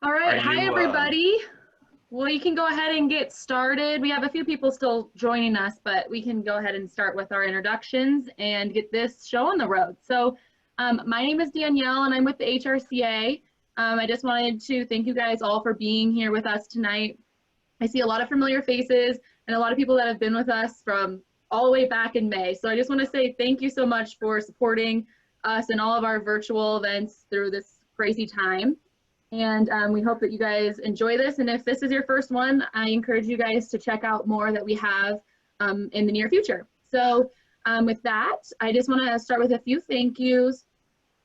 All right, hi you, everybody. Well, you can go ahead and get started. We have a few people still joining us, but we can go ahead and start with our introductions and get this show on the road. So my name is Danielle and I'm with the HRCA. I just wanted to thank you guys all for being here with us tonight. I see a lot of familiar faces and a lot of people that have been with us from all the way back in May. So I just want to say thank you so much for supporting us and all of our virtual events through this crazy time. And we hope that you guys enjoy this. And if this is your first one, I encourage you guys to check out more that we have in the near future. So with that, I just want to start with a few thank yous.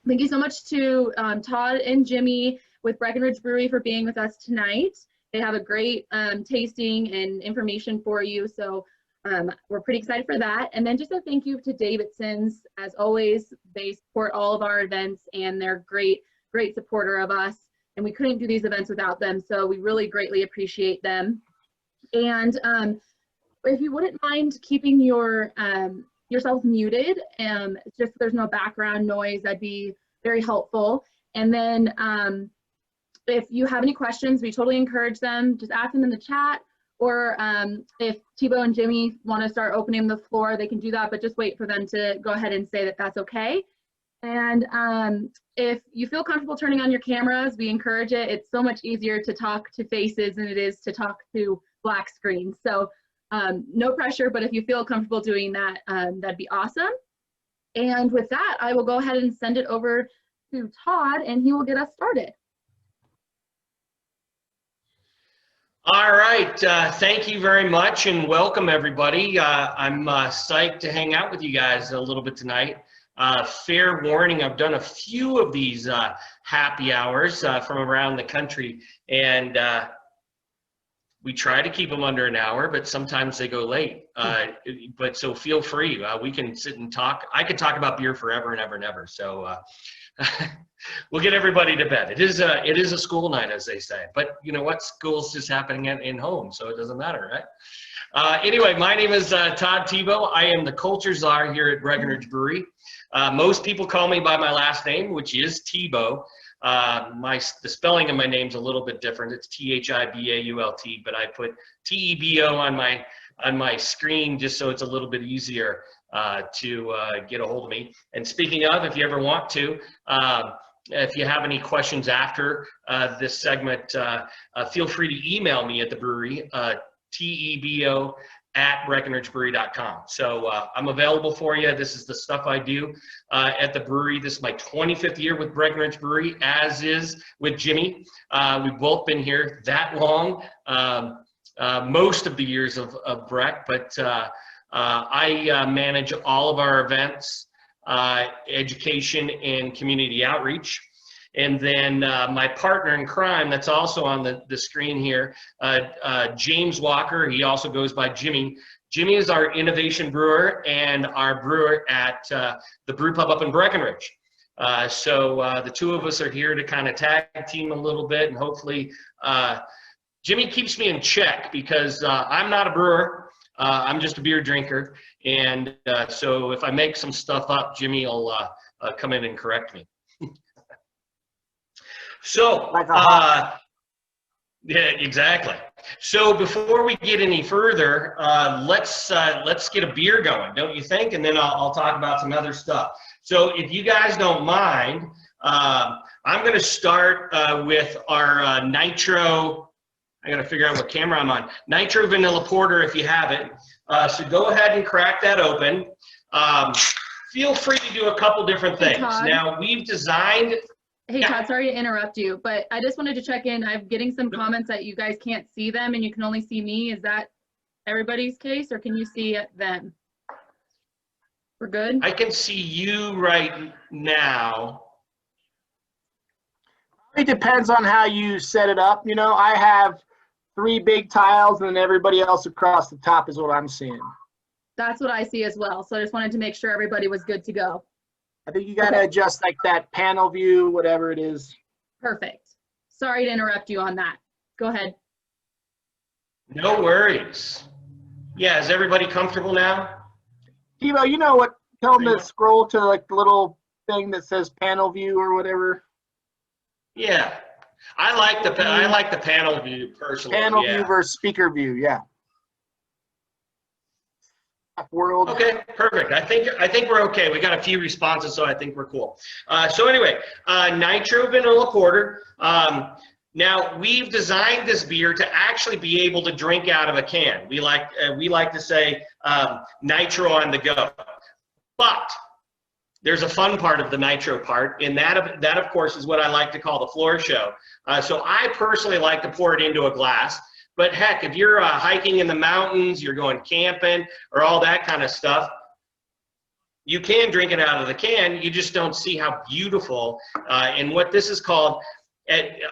Thank you so much to Todd and Jimmy with Breckenridge Brewery for being with us tonight. They have a great tasting and information for you. So we're pretty excited for that. And then just a thank you to Davidson's. As always, they support all of our events and they're great supporter of us. And we couldn't do these events without them, so we really greatly appreciate them. And if you wouldn't mind keeping your yourself muted, just so there's no background noise, that'd be very helpful. And then if you have any questions, we totally encourage them. Just ask them in the chat, or if Thibaut and Jimmy want to start opening the floor, they can do that, but just wait for them to go ahead and say that that's okay. And if you feel comfortable turning on your cameras, we encourage it. It's so much easier to talk to faces than it is to talk to black screens. So no pressure, but if you feel comfortable doing that, that'd be awesome. And with that, I will go ahead and send it over to Todd and he will get us started. All right, thank you very much and welcome everybody. I'm psyched to hang out with you guys a little bit tonight. Fair warning, I've done a few of these happy hours from around the country, and we try to keep them under an hour, but sometimes they go late. But so feel free, we can sit and talk. I could talk about beer forever and ever and ever. So we'll get everybody to bed. It is a school night, as they say. But you know what? School's just happening in home, so it doesn't matter, right? Anyway, my name is Todd Thibaut. I am the culture czar here at Breckenridge Brewery. Most people call me by my last name, which is Thibaut. The spelling of my name's a little bit different. It's Thibault, but I put Tebo on my screen just so it's a little bit easier to get a hold of me. And speaking of, if you ever want to, if you have any questions after this segment, feel free to email me at the brewery, tebo@breckenridgebrewery.com. So I'm available for you. This is the stuff I do at the brewery. This is my 25th year with Breckenridge Brewery, as is with Jimmy. We've both been here that long, most of the years of Breck, but I manage all of our events, education, and community outreach. And then my partner in crime, that's also on the screen here, James Walker. He also goes by Jimmy. Jimmy is our innovation brewer and our brewer at the brew pub up in Breckenridge. So the two of us are here to kind of tag team a little bit, and hopefully Jimmy keeps me in check because I'm not a brewer. I'm just a beer drinker. And so if I make some stuff up, Jimmy will come in and correct me. So, yeah, exactly. So before we get any further, let's get a beer going, don't you think? And then I'll talk about some other stuff. So if you guys don't mind, I'm going to start with our Nitro. I got to figure out what camera I'm on. Nitro Vanilla Porter, if you have it. So go ahead and crack that open. Feel free to do a couple different things. Now we've designed. Hey, Todd, sorry to interrupt you, but I just wanted to check in. I'm getting some comments that you guys can't see them and you can only see me. Is that everybody's case, or can you see them? We're good? I can see you right now. It depends on how you set it up. You know, I have 3 big tiles and then everybody else across the top is what I'm seeing. That's what I see as well. So I just wanted to make sure everybody was good to go. I think you got to adjust like that panel view, whatever it is. Perfect. Sorry to interrupt you on that. Go ahead. No worries. Yeah, is everybody comfortable now? Thibaut, you know what? Tell them to scroll to like the little thing that says panel view or whatever. Yeah. I like the panel view personally. Panel yeah. view versus speaker view, yeah. World. Okay, perfect. I think we're okay. We got a few responses, so I think we're cool. So anyway, Nitro Vanilla Porter. Now we've designed this beer to actually be able to drink out of a can. We like to say nitro on the go, but there's a fun part of the nitro part, and that of course is what I like to call the floor show. So I personally like to pour it into a glass. But heck, if you're hiking in the mountains, you're going camping, or all that kind of stuff, you can drink it out of the can. You just don't see how beautiful. And what this is called,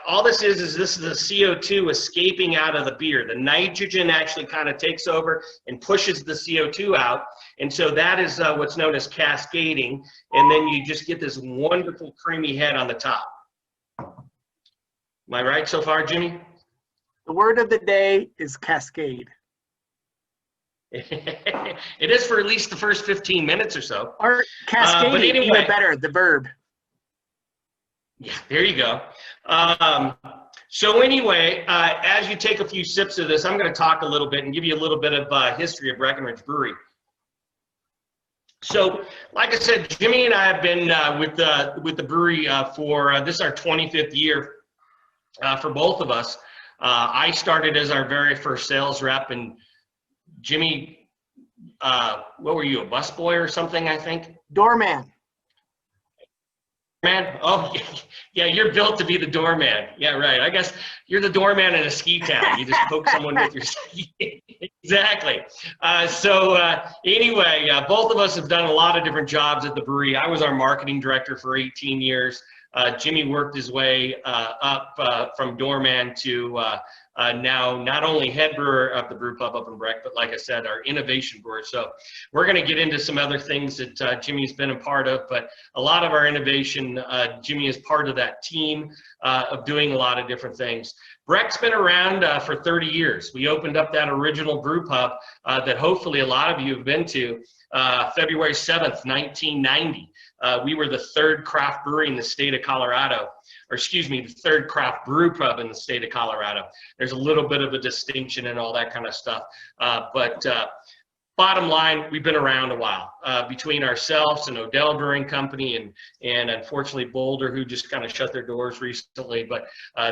all this is the CO2 escaping out of the beer. The nitrogen actually kind of takes over and pushes the CO2 out. And so that is what's known as cascading. And then you just get this wonderful creamy head on the top. Am I right so far, Jimmy? The word of the day is cascade. It is for at least the first 15 minutes or so. Or cascade, but anyway, even better, the verb. Yeah, there you go. So anyway, as you take a few sips of this, I'm going to talk a little bit and give you a little bit of history of Breckenridge Brewery. So, like I said, Jimmy and I have been with the brewery for this is our 25th year for both of us. I started as our very first sales rep, and Jimmy, what were you, a busboy or something, I think? Doorman. Man, oh, yeah, you're built to be the doorman. Yeah, right. I guess you're the doorman in a ski town. You just poke someone with your ski. Exactly. Anyway, both of us have done a lot of different jobs at the brewery. I was our marketing director for 18 years. Jimmy worked his way up from doorman to now not only head brewer of the brew pub up in Breck, but like I said, our innovation brewer. So we're going to get into some other things that Jimmy's been a part of, but a lot of our innovation, Jimmy is part of that team of doing a lot of different things. Breck's been around for 30 years. We opened up that original brew pub that hopefully a lot of you have been to February 7th, 1990. We were the third craft brewery in the state of Colorado, or excuse me, the third craft brew pub in the state of Colorado. There's a little bit of a distinction and all that kind of stuff. But bottom line, we've been around a while. Between ourselves and Odell Brewing Company and unfortunately Boulder, who just kind of shut their doors recently, but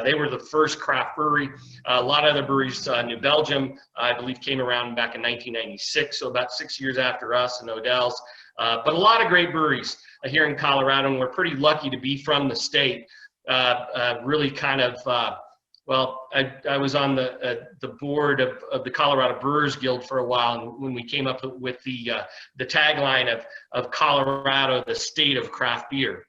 they were the first craft brewery. A lot of other breweries, New Belgium, I believe came around back in 1996, so about 6 years after us and Odell's. But a lot of great breweries here in Colorado, and we're pretty lucky to be from the state. Really kind of, well, I was on the board of the Colorado Brewers Guild for a while, and when we came up with the tagline of Colorado, the state of craft beer,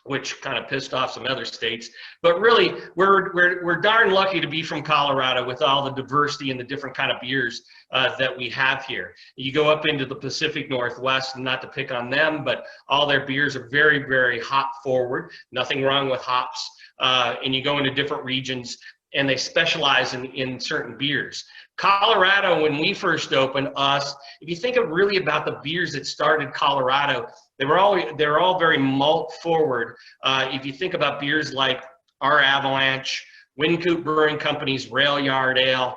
which kind of pissed off some other states. But really, we're darn lucky to be from Colorado with all the diversity and the different kind of beers that we have here. You go up into the Pacific Northwest, and not to pick on them, but all their beers are very, very hop forward. Nothing wrong with hops. And you go into different regions, and they specialize in certain beers. Colorado, when we first opened us, if you think of really about the beers that started Colorado, they're all very malt forward. If you think about beers like our Avalanche, Wynkoop Brewing Company's Rail Yard Ale,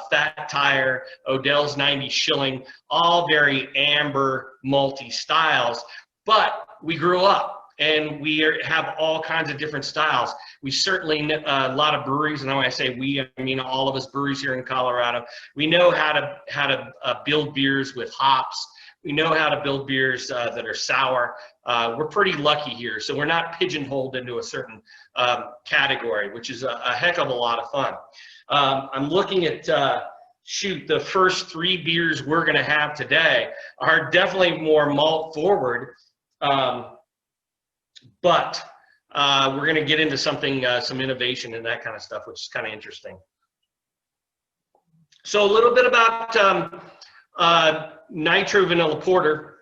Fat Tire, Odell's 90 Shilling, all very amber malty styles. But we grew up, and we have all kinds of different styles. We certainly, a lot of breweries, and when I say we, I mean all of us breweries here in Colorado, we know how to build beers with hops. We know how to build beers that are sour. We're pretty lucky here, so we're not pigeonholed into a certain category, which is a heck of a lot of fun. I'm looking at, the first 3 beers we're gonna have today are definitely more malt forward, but we're going to get into something, some innovation and that kind of stuff, which is kind of interesting. So a little bit about Nitro Vanilla Porter.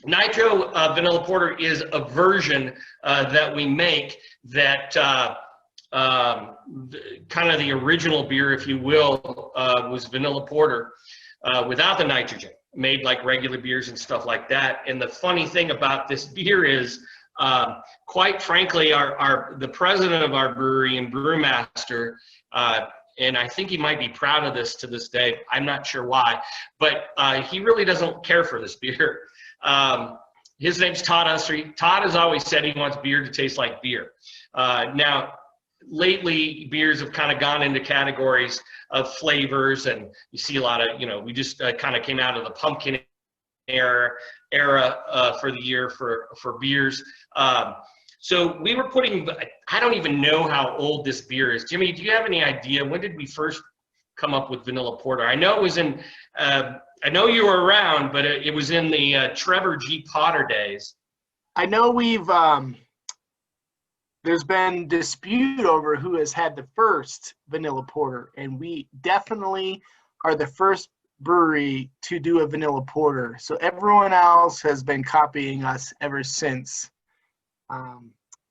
Nitro Vanilla Porter is a version that we make that kind of the original beer, if you will, was vanilla porter without the nitrogen, made like regular beers and stuff like that. And the funny thing about this beer is Quite frankly, the president of our brewery and brewmaster, and I think he might be proud of this to this day. I'm not sure why, but he really doesn't care for this beer. His name's Todd Usry. Todd has always said he wants beer to taste like beer. Now, lately, beers have kind of gone into categories of flavors, and you see a lot of, we just kind of came out of the pumpkin era for the year for beers. So we were I don't even know how old this beer is. Jimmy, do you have any idea? When did we first come up with vanilla porter? I know it was in, I know you were around, but it was in the Trevor G. Potter days. I know there's been dispute over who has had the first vanilla porter, and we definitely are the first brewery to do a vanilla porter. So everyone else has been copying us ever since.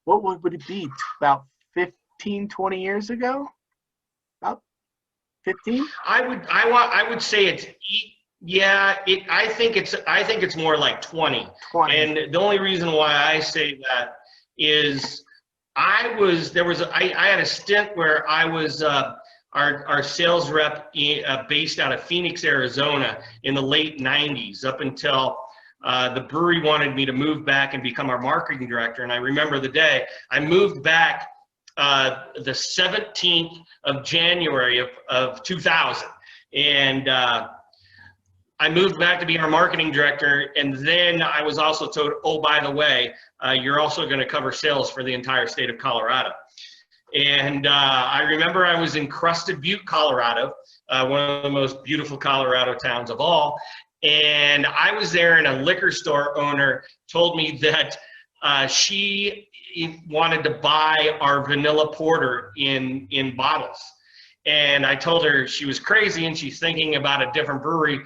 What would it be? About 15, 20 years ago? About 15? I would say it's, yeah, I think it's more like 20. And the only reason why I say that is I had a stint where I was our sales rep based out of Phoenix, Arizona in the late 90s up until the brewery wanted me to move back and become our marketing director. And I remember the day I moved back the 17th of January of 2000. And I moved back to be our marketing director. And then I was also told, oh, by the way, you're also going to cover sales for the entire state of Colorado. And I remember I was in Crested Butte, Colorado, one of the most beautiful Colorado towns of all. And I was there, and a liquor store owner told me that she wanted to buy our vanilla porter in bottles. And I told her she was crazy and she's thinking about a different brewery.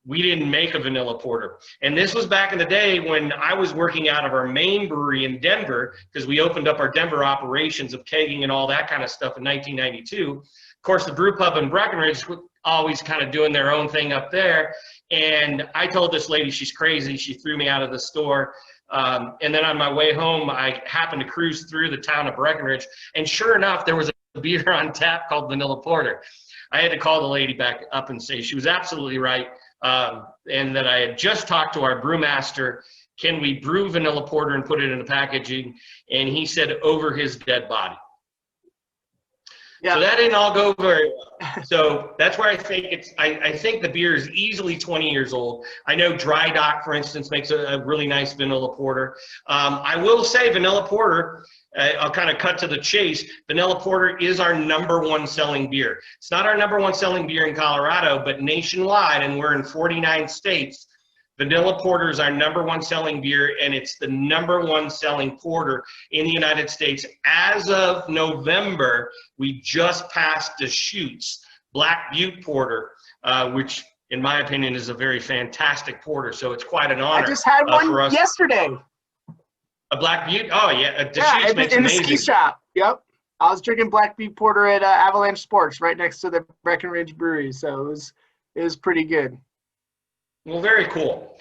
We didn't make a vanilla porter. And this was back in the day when I was working out of our main brewery in Denver, because we opened up our Denver operations of kegging and all that kind of stuff in 1992. Of course, the brew pub in Breckenridge was always kind of doing their own thing up there. And I told this lady she's crazy. She threw me out of the store. And then on my way home, I happened to cruise through the town of Breckenridge. And sure enough, there was a beer on tap called Vanilla Porter. I had to call the lady back up and say she was absolutely right. And that I had just talked to our brewmaster, can we brew Vanilla Porter and put it in the packaging? And he said, over his dead body. Yeah. So that didn't all go very well. So that's where I think I think the beer is easily 20 years old. I know Dry Dock, for instance, makes a really nice vanilla porter. I will say vanilla porter, I'll kind of cut to the chase. Vanilla porter is our #1 selling beer. It's not our #1 selling beer in Colorado, but nationwide, and we're in 49 states. Vanilla porter is our #1 selling beer, and it's the #1 selling porter in the United States. As of November, we just passed Deschutes Black Butte Porter, which in my opinion is a very fantastic porter. So it's quite an honor. I just had one yesterday. A Black Butte? Oh yeah, Deschutes makes in amazing. The ski shop. Yep. I was drinking Black Butte Porter at Avalanche Sports right next to the Breckenridge Brewery. So it was pretty good. Well, very cool.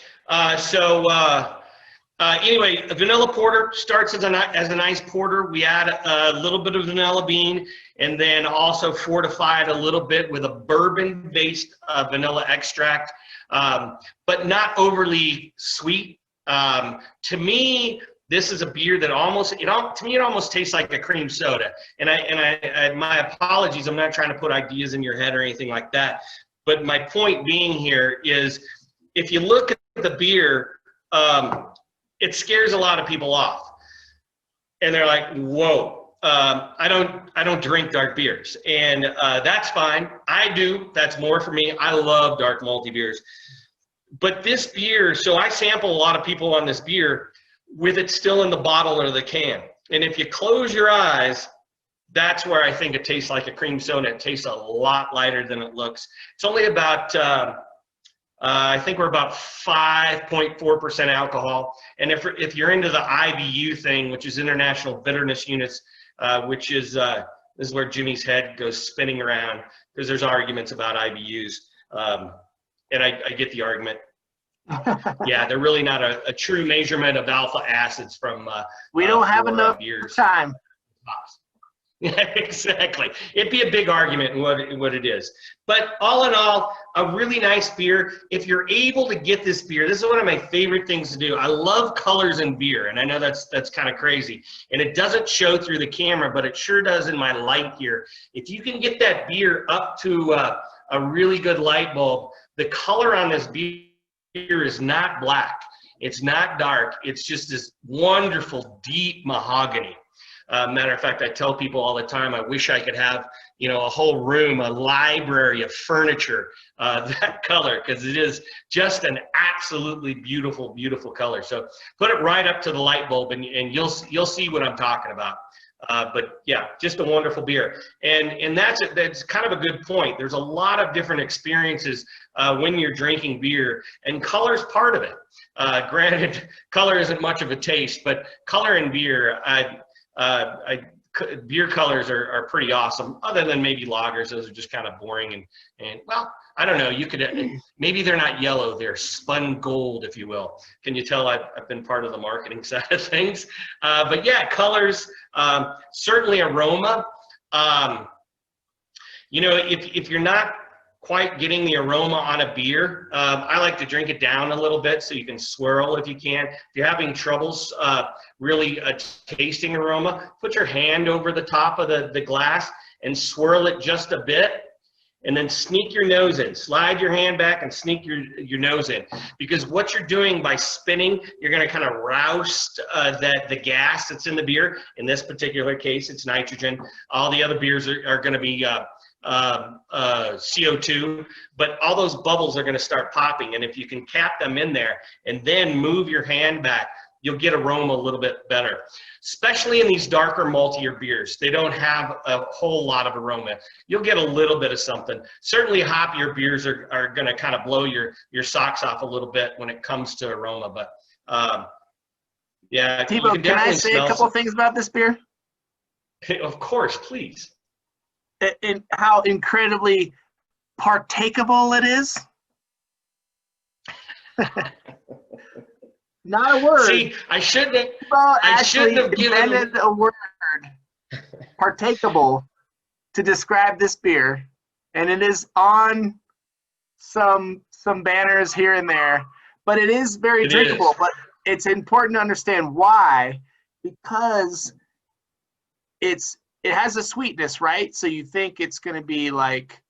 Anyway, a vanilla porter starts as a nice porter. We add a little bit of vanilla bean and then also fortified a little bit with a bourbon-based vanilla extract, but not overly sweet. To me, this is a beer that to me, it almost tastes like a cream soda. And I my apologies, I'm not trying to put ideas in your head or anything like that. But my point being here is, if you look at the beer, it scares a lot of people off, and they're like, "Whoa, I don't drink dark beers," and that's fine. I do. That's more for me. I love dark malty beers, but this beer. So I sample a lot of people on this beer with it still in the bottle or the can, and if you close your eyes, that's where I think it tastes like a cream soda. It tastes a lot lighter than it looks. It's only about I think we're about 5.4% alcohol. And if you're into the IBU thing, which is International Bitterness Units, which is this is where Jimmy's head goes spinning around, because there's arguments about IBUs, and I get the argument. Yeah, they're really not a true measurement of alpha acids from we don't have enough beers. time. Yeah, exactly. It'd be a big argument in what it is. But all in all, a really nice beer. If you're able to get this beer, this is one of my favorite things to do. I love colors in beer, and I know that's kind of crazy. And it doesn't show through the camera, but it sure does in my light here. If you can get that beer up to a really good light bulb, the color on this beer is not black. It's not dark. It's just this wonderful, deep mahogany. Matter of fact, I tell people all the time, I wish I could have, a whole room, a library of furniture, that color, because it is just an absolutely beautiful, beautiful color. So put it right up to the light bulb, and you'll see what I'm talking about. But yeah, just a wonderful beer. And that's kind of a good point. There's a lot of different experiences when you're drinking beer, and color's part of it. Granted, color isn't much of a taste, but color in beer, beer colors are pretty awesome, other than maybe lagers. Those are just kind of boring and well, I don't know, you could, maybe they're not yellow, they're spun gold, if you will. Can you tell I've been part of the marketing side of things? But yeah, colors, certainly aroma. If you're not quite getting the aroma on a beer, I like to drink it down a little bit so you can swirl if you can. If you're having troubles really tasting aroma, put your hand over the top of the glass and swirl it just a bit, and then sneak your nose in. Slide your hand back and sneak your nose in, because what you're doing by spinning, you're going to kind of roust the gas that's in the beer. In this particular case, it's nitrogen. All the other beers are going to be CO2, but all those bubbles are going to start popping, and if you can cap them in there and then move your hand back, you'll get aroma a little bit better, especially in these darker maltier beers. They don't have a whole lot of aroma. You'll get a little bit of something. Certainly hoppier beers are going to kind of blow your socks off a little bit when it comes to aroma, but yeah, Tebow, can I say a couple things about this beer? Of course, please. And how incredibly partakeable it is. Not a word. See, I shouldn't have invented a word, partakeable, to describe this beer, and it is on some banners here and there, but it is very drinkable. But it's important to understand why, because it has a sweetness, right? So you think it's going to be like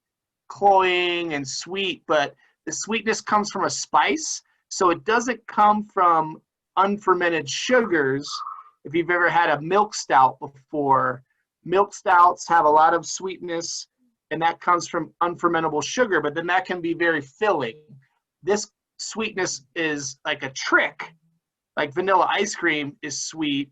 cloying and sweet, but the sweetness comes from a spice. So it doesn't come from unfermented sugars. If you've ever had a milk stout before, milk stouts have a lot of sweetness, and that comes from unfermentable sugar, but then that can be very filling. This sweetness is like a trick. Like vanilla ice cream is sweet,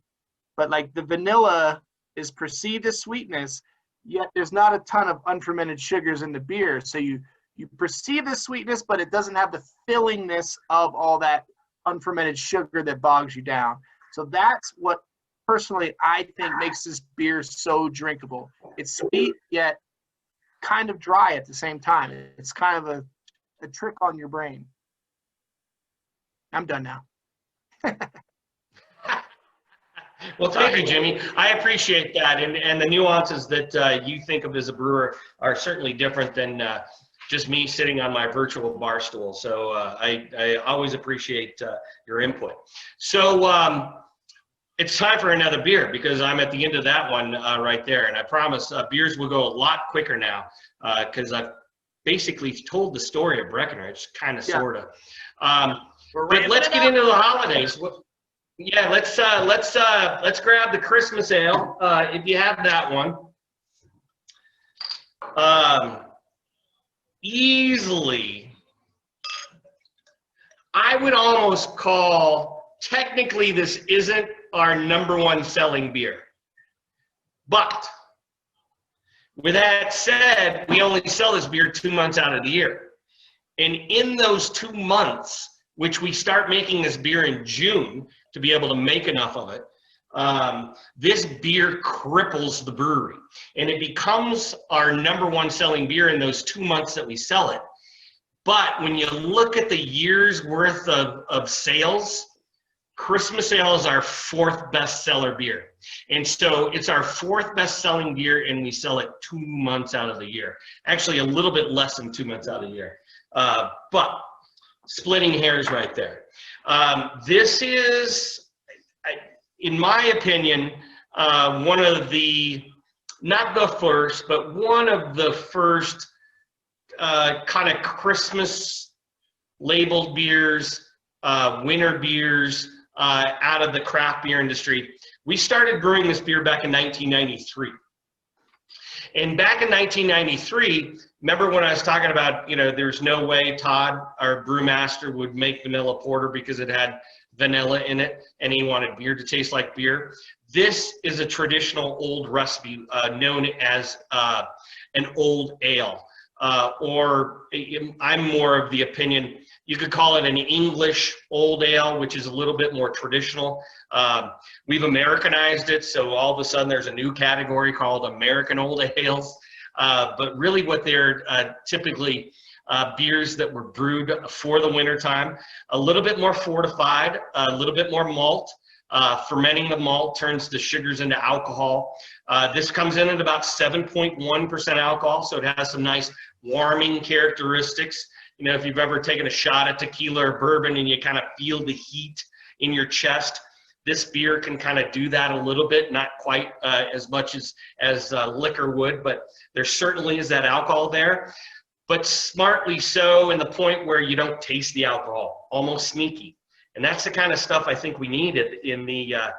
but like the vanilla is perceived as sweetness, yet there's not a ton of unfermented sugars in the beer. So you perceive the sweetness, but it doesn't have the fillingness of all that unfermented sugar that bogs you down. So that's what personally I think makes this beer so drinkable. It's sweet, yet kind of dry at the same time. It's kind of a trick on your brain. I'm done now. Well, thank you, Jimmy. I appreciate that. And the nuances that you think of as a brewer are certainly different than just me sitting on my virtual bar stool. So I always appreciate your input. So it's time for another beer, because I'm at the end of that one right there. And I promise beers will go a lot quicker now, because I've basically told the story of Breckenridge, kind of, sort of. But let's get into the holidays. Yeah, let's grab the Christmas ale if you have that one. Easily, I would almost call, technically this isn't our #1 selling beer, but with that said, we only sell this beer 2 months out of the year, and in those 2 months, which we start making this beer in June to be able to make enough of it, this beer cripples the brewery, and it becomes our #1 selling beer in those 2 months that we sell it. But when you look at the year's worth of sales, Christmas Ale is our 4th bestseller beer. And so it's our 4th best-selling beer, and we sell it 2 months out of the year. Actually, a little bit less than 2 months out of the year. But splitting hairs right there. This is, in my opinion, one of the, not the first, but one of the first kind of Christmas labeled beers, winter beers, out of the craft beer industry. We started brewing this beer back in 1993. And back in 1993, remember when I was talking about, there's no way Todd, our brewmaster, would make vanilla porter because it had vanilla in it and he wanted beer to taste like beer. This is a traditional old recipe known as an old ale. Or I'm more of the opinion, you could call it an English old ale, which is a little bit more traditional. We've Americanized it, so all of a sudden there's a new category called American old ales. But really what they're typically beers that were brewed for the wintertime, a little bit more fortified, a little bit more malt. Fermenting the malt turns the sugars into alcohol. This comes in at about 7.1% alcohol, so it has some nice warming characteristics. If you've ever taken a shot at tequila or bourbon and you kind of feel the heat in your chest, this beer can kind of do that a little bit, not quite as much as liquor would, but there certainly is that alcohol there, but smartly so in the point where you don't taste the alcohol, almost sneaky. And that's the kind of stuff I think we need in the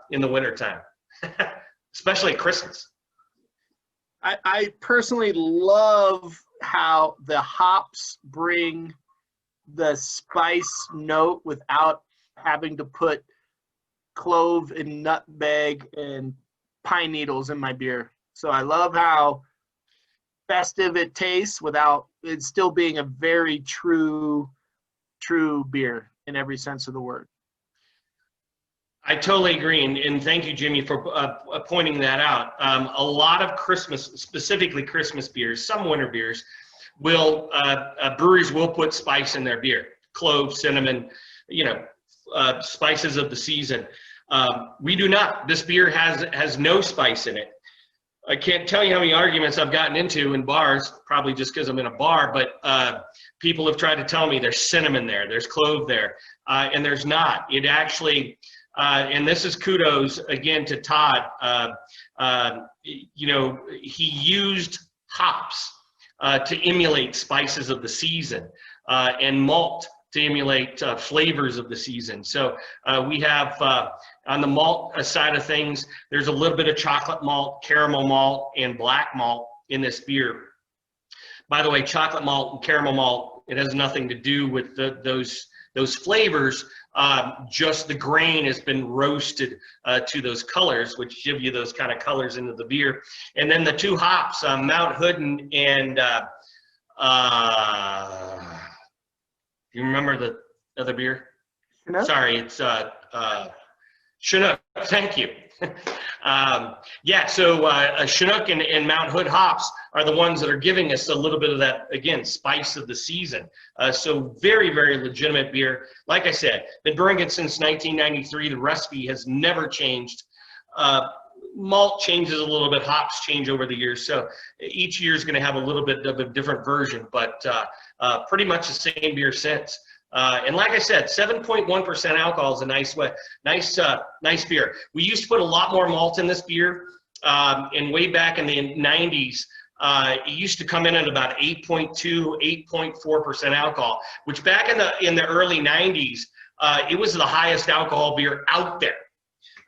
wintertime, especially at Christmas. I personally love how the hops bring the spice note without having to put clove and nutmeg and pine needles in my beer. So I love how festive it tastes without it still being a very true beer in every sense of the word. I totally agree, and thank you, Jimmy, for pointing that out. A lot of Christmas, specifically Christmas beers, some winter beers, breweries will put spice in their beer, clove, cinnamon, spices of the season. We do not. This beer has no spice in it. I can't tell you how many arguments I've gotten into in bars, probably just because I'm in a bar, but people have tried to tell me there's cinnamon there, there's clove there, and there's not. It actually, and this is kudos again to Todd, he used hops to emulate spices of the season and malt to emulate flavors of the season. So we have on the malt side of things, there's a little bit of chocolate malt, caramel malt, and black malt in this beer. By the way, chocolate malt and caramel malt, it has nothing to do with those flavors. Just the grain has been roasted to those colors, which give you those kind of colors into the beer. And then the two hops, Mount Hood and you remember the other beer? Chinook? Sorry, it's Chinook. Thank you. So Chinook and Mount Hood hops are the ones that are giving us a little bit of that, again, spice of the season. So very, very legitimate beer. Like I said, been brewing it since 1993. The recipe has never changed. Malt changes a little bit, hops change over the years. So each year is going to have a little bit of a different version, but pretty much the same beer since. And like I said, 7.1% alcohol is a nice beer. We used to put a lot more malt in this beer, and way back in the 90s, it used to come in at about 8.2, 8.4% alcohol, which back in the early 90s, it was the highest alcohol beer out there.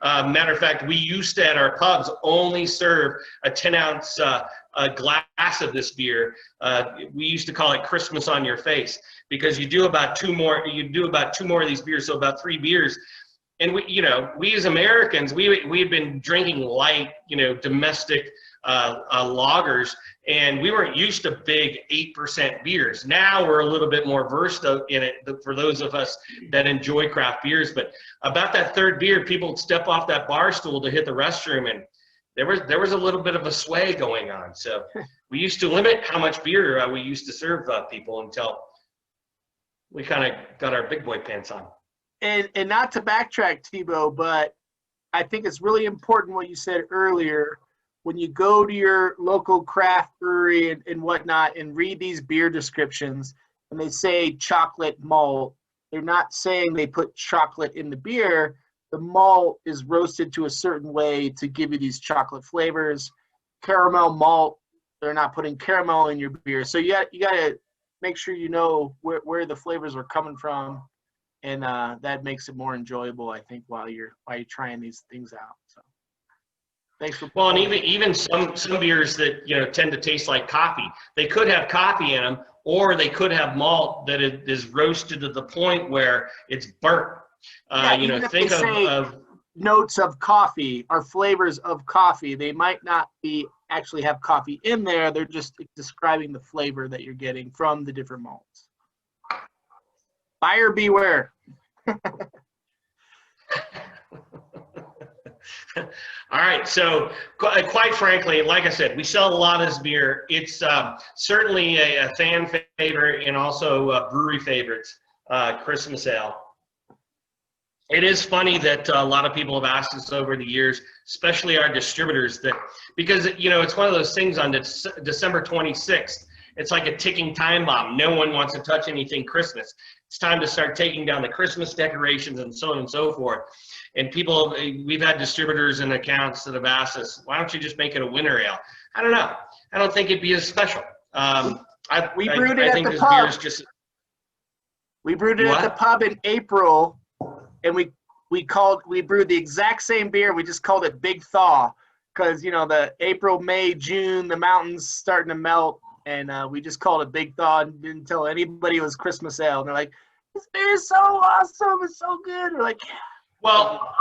Matter of fact, we used to, at our pubs, only serve a 10-ounce glass of this beer. We used to call it Christmas on your face, because you do about two more of these beers, so about 3 beers. And we as Americans, we had been drinking light, domestic lagers, and we weren't used to big 8% beers. Now we're a little bit more versed in it for those of us that enjoy craft beers. But about that third beer, people would step off that bar stool to hit the restroom, and there was a little bit of a sway going on. So we used to limit how much beer we used to serve people until we kind of got our big boy pants on. And not to backtrack, Tebow, but I think it's really important what you said earlier. When you go to your local craft brewery and whatnot and read these beer descriptions and they say chocolate malt, they're not saying they put chocolate in the beer. The malt is roasted to a certain way to give you these chocolate flavors. Caramel malt, they're not putting caramel in your beer. So you got to make sure you know where the flavors are coming from, and that makes it more enjoyable, I think, while you're trying these things out. So thanks for. Well, and even some beers that tend to taste like coffee, they could have coffee in them, or they could have malt that is roasted to the point where it's burnt. Think of notes of coffee or flavors of coffee. They might not actually have coffee in there. They're just describing the flavor that you're getting from the different malts. Buyer beware. All right. So quite frankly, like I said, we sell a lot of this beer. It's certainly a fan favorite and also brewery favorites, Christmas ale. It is funny that a lot of people have asked us over the years, especially our distributors, because it's one of those things on December 26th. It's like a ticking time bomb. No one wants to touch anything Christmas. It's time to start taking down the Christmas decorations and so on and so forth. And we've had distributors and accounts that have asked us, why don't you just make it a winter ale? I don't know. I don't think it'd be as special. We brewed it at the pub. We brewed it at the pub in April. And we brewed the exact same beer. We just called it Big Thaw because, the April, May, June, the mountains starting to melt. And we just called it Big Thaw and didn't tell anybody it was Christmas ale. And they're like, this beer is so awesome. It's so good. We're like, yeah. Well,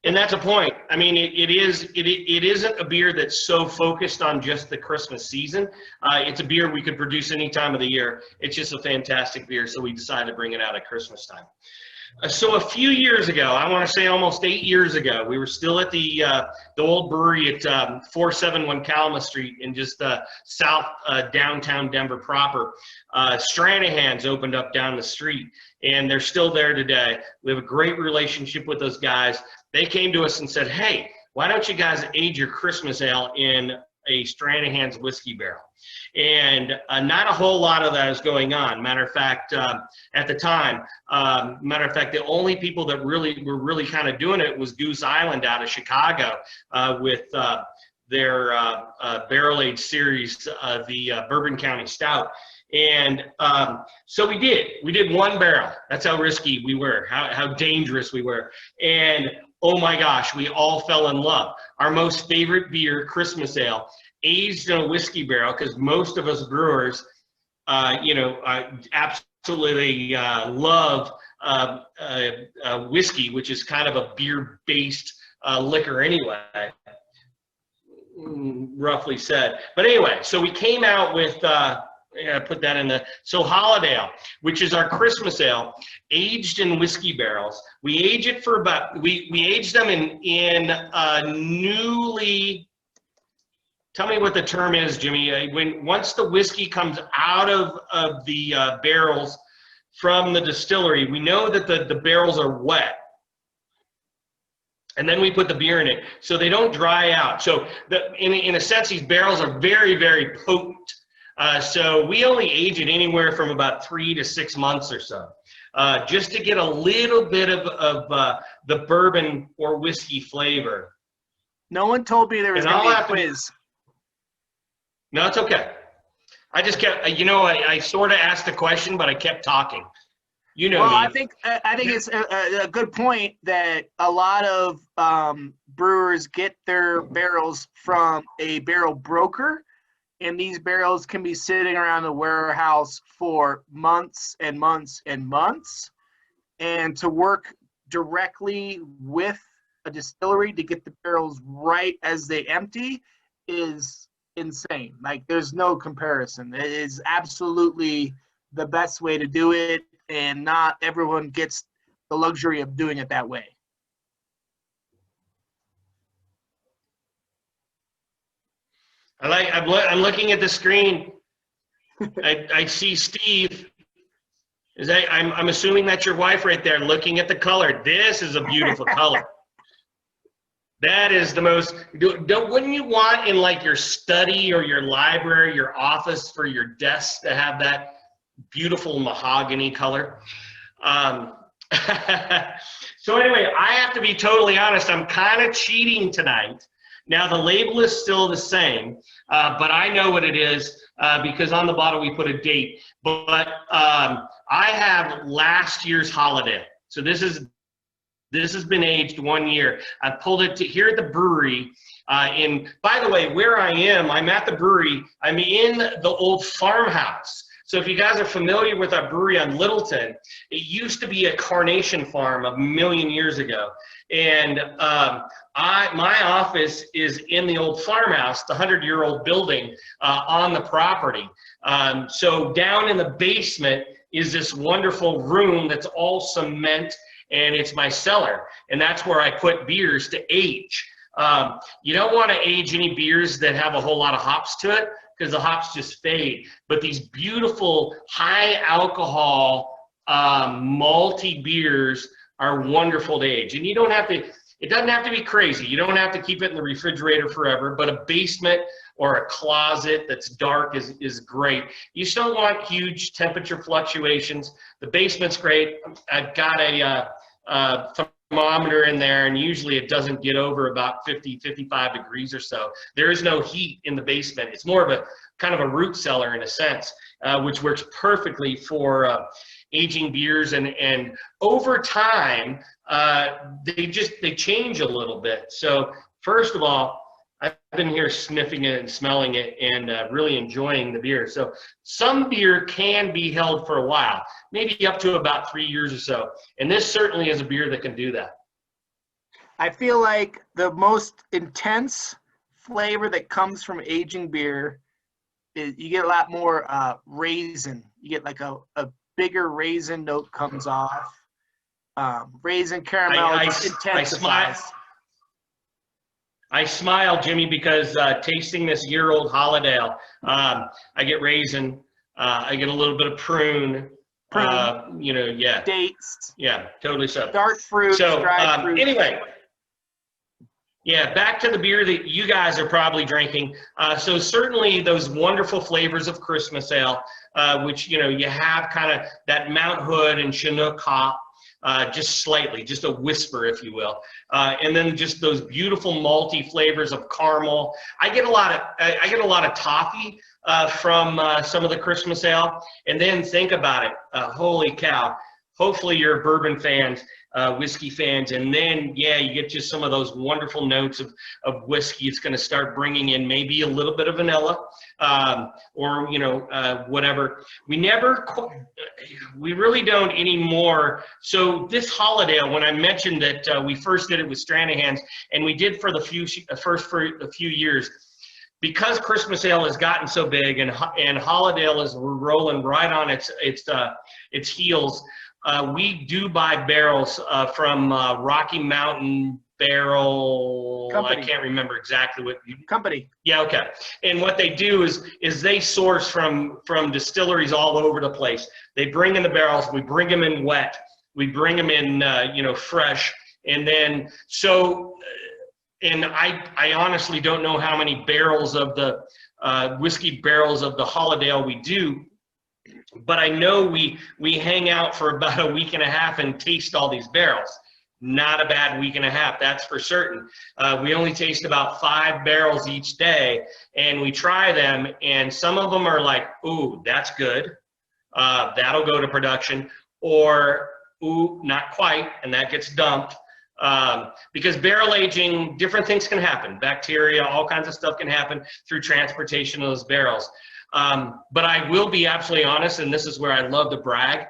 and that's a point. I mean, it isn't a beer that's so focused on just the Christmas season. It's a beer we could produce any time of the year. It's just a fantastic beer. So we decided to bring it out at Christmas time. So a few years ago, I want to say almost 8 years ago, we were still at the old brewery at 471 Calumet Street in just south downtown Denver proper. Stranahan's opened up down the street, and they're still there today. We have a great relationship with those guys. They came to us and said, hey, why don't you guys age your Christmas ale in a Stranahan's whiskey barrel? And not a whole lot of that is going on. Matter of fact, at the time, the only people that were really kind of doing it was Goose Island out of Chicago with their barrel-aged series, the Bourbon County Stout. And so we did one barrel. That's how risky we were, how dangerous we were. And oh my gosh, we all fell in love. Our most favorite beer, Christmas ale, aged in a whiskey barrel, because most of us brewers, absolutely love whiskey, which is kind of a beer-based liquor anyway, roughly said. But anyway, so we came out with, put that in Holiday Ale, which is our Christmas ale, aged in whiskey barrels. We age it for we age them in newly. Tell me what the term is, Jimmy. Once the whiskey comes out of the barrels from the distillery, we know that the barrels are wet. And then we put the beer in it so they don't dry out. So in a sense, these barrels are very, very potent. So we only age it anywhere from about 3 to 6 months or so, just to get a little bit of the bourbon or whiskey flavor. No one told me there was going to be a quiz. No, it's okay. I just kept, I sort of asked a question, but I kept talking. Well, me. I think it's a good point that a lot of brewers get their barrels from a barrel broker, and these barrels can be sitting around the warehouse for months and months and months. And to work directly with a distillery to get the barrels right as they empty is insane. Like, there's no comparison. It is absolutely the best way to do it, and not everyone gets the luxury of doing it that way. I'm looking at the screen. I see Steve. I'm assuming that's your wife right there looking at the color. This is a beautiful color. That is the most, wouldn't you want in like your study or your library, your office for your desk to have that beautiful mahogany color? So anyway, I have to be totally honest, I'm kind of cheating tonight. Now the label is still the same, but I know what it is because on the bottle we put a date. But I have last year's holiday. So this has been aged 1 year. I pulled it to here at the brewery. By the way, where I am, I'm at the brewery. I'm in the old farmhouse. So if you guys are familiar with our brewery on Littleton, it used to be a carnation farm a million years ago. And my office is in the old farmhouse, the 100-year-old building on the property. So down in the basement is this wonderful room that's all cement, and it's my cellar. And that's where I put beers to age. You don't want to age any beers that have a whole lot of hops to it, because the hops just fade. But these beautiful high alcohol malty beers are wonderful to age. And you don't have to, it doesn't have to be crazy. You don't have to keep it in the refrigerator forever, but a basement or a closet that's dark is great. You just don't want huge temperature fluctuations. The basement's great. I've got a thermometer in there, and usually it doesn't get over about 50, 55 degrees or so. There is no heat in the basement. It's more of a kind of a root cellar in a sense, which works perfectly for aging beers. And over time, they change a little bit. So first of all, I've been here sniffing it and smelling it and really enjoying the beer. So some beer can be held for a while, maybe up to about 3 years or so. And this certainly is a beer that can do that. I feel like the most intense flavor that comes from aging beer is you get a lot more raisin. You get like a bigger raisin note comes off. Raisin caramel intensifies. I smile, Jimmy, because tasting this year-old Holiday, I get raisin, I get a little bit of prune, yeah. Dates. Yeah, totally so. Dark fruit, so, dried fruit. Anyway, yeah, back to the beer that you guys are probably drinking. So certainly those wonderful flavors of Christmas ale, which, you have kind of that Mount Hood and Chinook hop, just slightly, just a whisper, if you will. And then just those beautiful malty flavors of caramel. I get a lot of toffee from some of the Christmas ale. And then think about it, holy cow. Hopefully you're bourbon fans, whiskey fans, and then, yeah, you get just some of those wonderful notes of whiskey. It's going to start bringing in maybe a little bit of vanilla, or, whatever. We really don't anymore. So this Holiday, when I mentioned that we first did it with Stranahan's, and we did for a few years, because Christmas ale has gotten so big and Holiday is rolling right on its heels. We do buy barrels from Rocky Mountain Barrel Company. I can't remember exactly what Company. Yeah, okay. And what they do is they source from distilleries all over the place. They bring in the barrels, we bring them in wet, we bring them in fresh, and then and I honestly don't know how many barrels of the whiskey barrels of the Holiday ale we do. But I know we hang out for about a week and a half and taste all these barrels. Not a bad week and a half, that's for certain. We only taste about 5 barrels each day, and we try them, and some of them are like, ooh, that's good. That'll go to production. Or, ooh, not quite, and that gets dumped. Because barrel aging, different things can happen. Bacteria, all kinds of stuff can happen through transportation of those barrels. But I will be absolutely honest, and this is where I love to brag.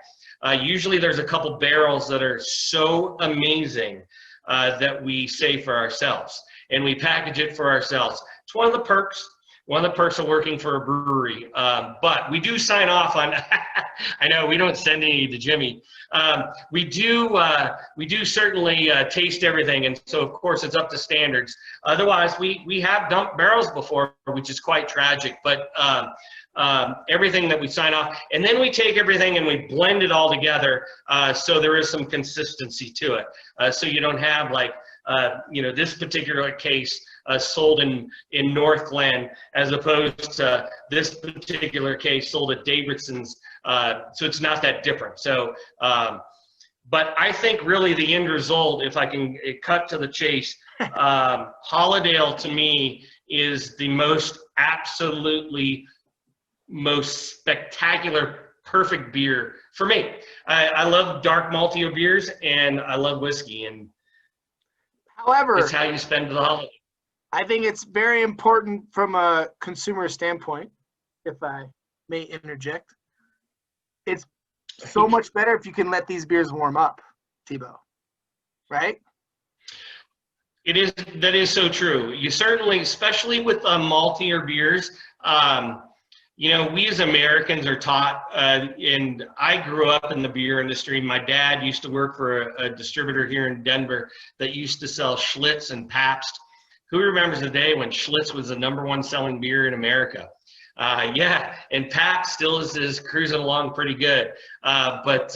Usually there's a couple barrels that are so amazing that we save for ourselves, and we package it for ourselves. It's one of the perks. one other person working for a brewery. But we do sign off on, I know we don't send any to Jimmy. We do certainly taste everything, and so of course it's up to standards. Otherwise, we have dumped barrels before, which is quite tragic, but everything that we sign off, and then we take everything and we blend it all together, so there is some consistency to it. So you don't have like, this particular case sold in North Glen as opposed to this particular case sold at Davidson's. So it's not that different. So, but I think really the end result, if I can cut to the chase, Holidale to me is the absolutely most spectacular, perfect beer for me. I love dark malty beers and I love whiskey, and however, it's how you spend the holiday. I think it's very important from a consumer standpoint, if I may interject. It's so much better if you can let these beers warm up, Thibaut, right? It is. That is so true. You certainly, especially with maltier beers, we as Americans are taught, and I grew up in the beer industry. My dad used to work for a distributor here in Denver that used to sell Schlitz and Pabst. Who remembers the day when Schlitz was the #1 selling beer in America? Yeah, and Pabst still is cruising along pretty good. But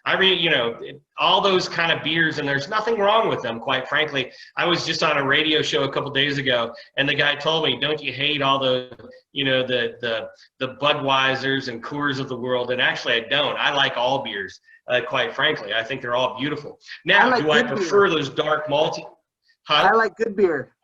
I mean, all those kind of beers, and there's nothing wrong with them, quite frankly. I was just on a radio show a couple days ago, and the guy told me, "Don't you hate all the Budweisers and Coors of the world?" And actually, I don't. I like all beers, quite frankly. I think they're all beautiful. Now, do I prefer those dark malty? I like good beer.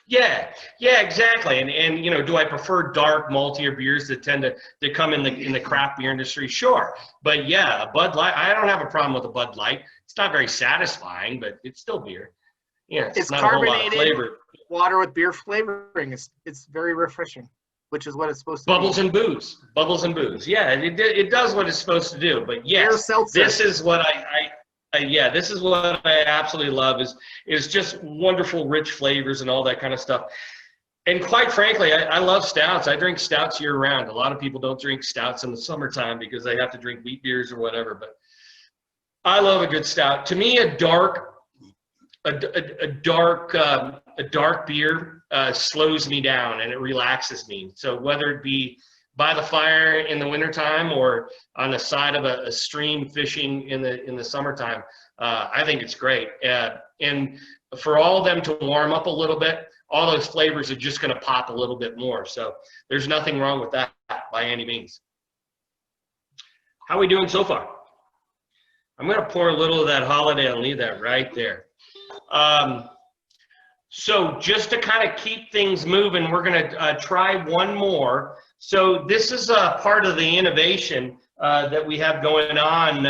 Yeah, exactly. And do I prefer dark maltier beers that tend to come in the craft beer industry? Sure. But yeah, a Bud Light, I don't have a problem with a Bud Light. It's not very satisfying, but it's still beer. Yeah, it's not carbonated a whole lot of flavor. Water with beer flavoring. It's very refreshing, which is what it's supposed to Bubbles and booze. Bubbles and booze. Yeah, it does what it's supposed to do. But yes, this is what this is what I absolutely love is just wonderful, rich flavors and all that kind of stuff. And quite frankly, I love stouts. I drink stouts year round. A lot of people don't drink stouts in the summertime because they have to drink wheat beers or whatever. But I love a good stout. To me, a dark beer slows me down and it relaxes me. So whether it be by the fire in the wintertime or on the side of a stream fishing in the summertime, I think it's great. And for all of them to warm up a little bit, all those flavors are just going to pop a little bit more. So there's nothing wrong with that by any means. How are we doing so far? I'm going to pour a little of that Holiday and leave that right there. So just to kind of keep things moving, we're going to try one more. So this is part of the innovation that we have going on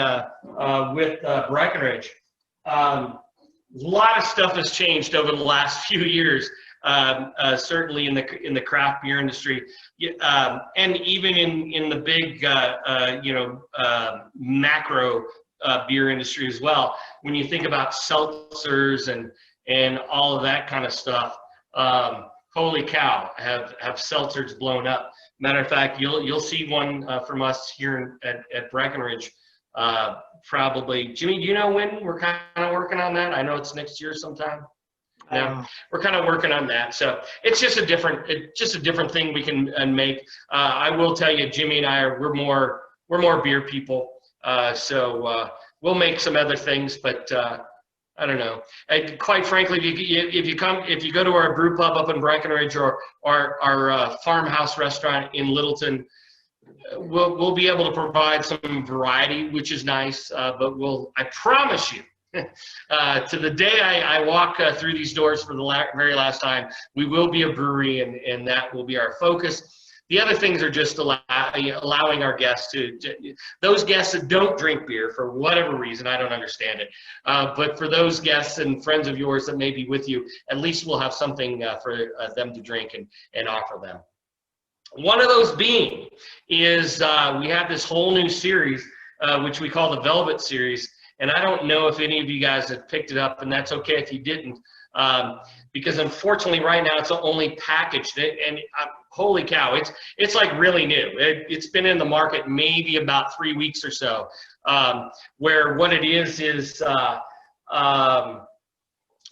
with Breckenridge. A lot of stuff has changed over the last few years, certainly in the craft beer industry, and even in the big macro beer industry as well. When you think about seltzers and all of that kind of stuff, holy cow, have seltzers blown up. Matter of fact, you'll see one from us here at Breckenridge probably. Jimmy, do you know when we're kind of working on that? I know it's next year sometime. Yeah, we're kind of working on that. So it's just a different thing we can make. I will tell you, Jimmy and I we're more beer people. So we'll make some other things, but I don't know. Quite frankly, if you go to our brew pub up in Breckenridge or our farmhouse restaurant in Littleton, we'll be able to provide some variety, which is nice. But I promise you, to the day I walk through these doors for the very last time, we will be a brewery, and that will be our focus. The other things are just allowing our guests those guests that don't drink beer for whatever reason, I don't understand it. But for those guests and friends of yours that may be with you, at least we'll have something for them to drink and offer them. One of those being is we have this whole new series, which we call the Velvet Series. And I don't know if any of you guys have picked it up, and that's okay if you didn't. because unfortunately right now it's only packaged, and holy cow, it's like really new. It's been in the market maybe about 3 weeks or so, where what it is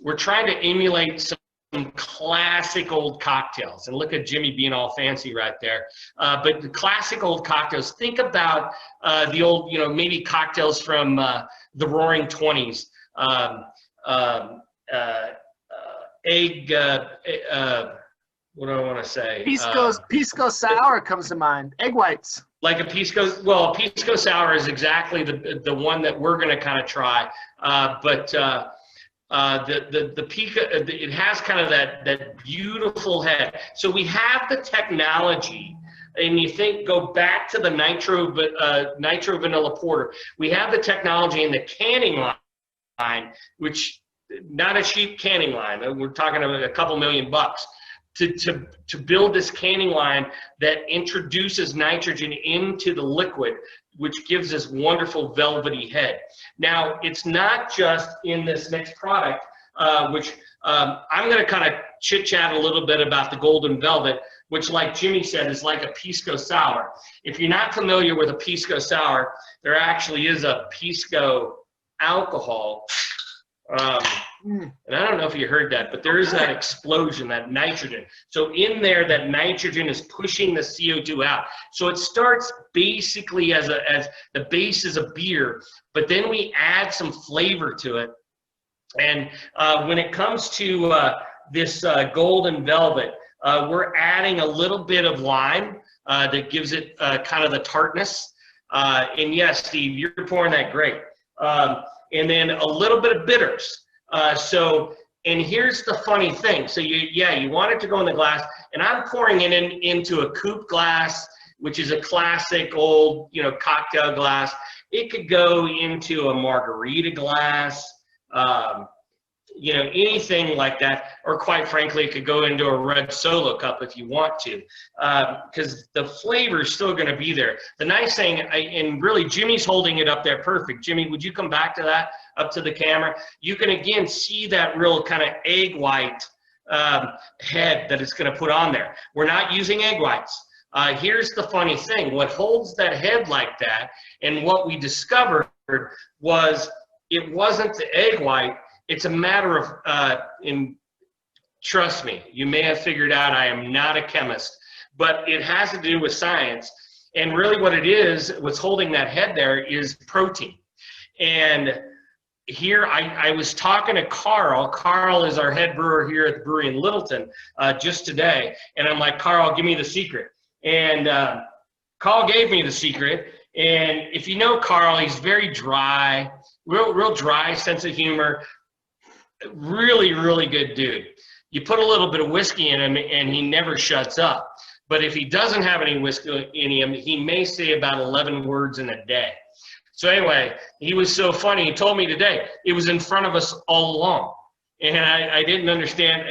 we're trying to emulate some classic old cocktails. And look at Jimmy being all fancy right there. But the classic old cocktails, think about the old, maybe cocktails from the Roaring '20s. Egg, what do I want to say? Pisco sour comes to mind. Egg whites. Like a pisco sour is exactly the one that we're going to kind of try. The pica, it has kind of that beautiful head. So we have the technology, and go back to the nitro vanilla porter. We have the technology in the canning line, which not a cheap canning line. We're talking about a couple $1 million to build this canning line that introduces nitrogen into the liquid, which gives this wonderful velvety head. Now, it's not just in this next product, which I'm going to kind of chit-chat a little bit about the Golden Velvet, which, like Jimmy said, is like a pisco sour. If you're not familiar with a pisco sour, there actually is a pisco alcohol. And I don't know if you heard that, but there is that explosion, that nitrogen. So in there, that nitrogen is pushing the CO2 out. So it starts basically as the base is a beer, but then we add some flavor to it. And when it comes to this Golden Velvet, we're adding a little bit of lime that gives it kind of the tartness. And yes, Steve, you're pouring that great. And then a little bit of bitters. And here's the funny thing. So you want it to go in the glass, and I'm pouring it into a coupe glass, which is a classic old, cocktail glass. It could go into a margarita glass, anything like that, or quite frankly, it could go into a red Solo cup if you want to, because the flavor is still going to be there. The nice thing, and really Jimmy's holding it up there perfect. Jimmy, would you come back to that, up to the camera? You can again see that real kind of egg white head that it's going to put on there. We're not using egg whites. Here's the funny thing. What holds that head like that, and what we discovered was it wasn't the egg white. It's a matter of, trust me, you may have figured out I am not a chemist, but it has to do with science. And really what it is, what's holding that head there is protein. And here I was talking to Carl. Carl is our head brewer here at the brewery in Littleton just today. And I'm like, Carl, give me the secret. And Carl gave me the secret. And if you know Carl, he's very dry, real dry sense of humor. Really, really good dude. You put a little bit of whiskey in him and he never shuts up. But if he doesn't have any whiskey in him, he may say about 11 words in a day. So anyway, he was so funny. He told me today, it was in front of us all along. And I didn't understand.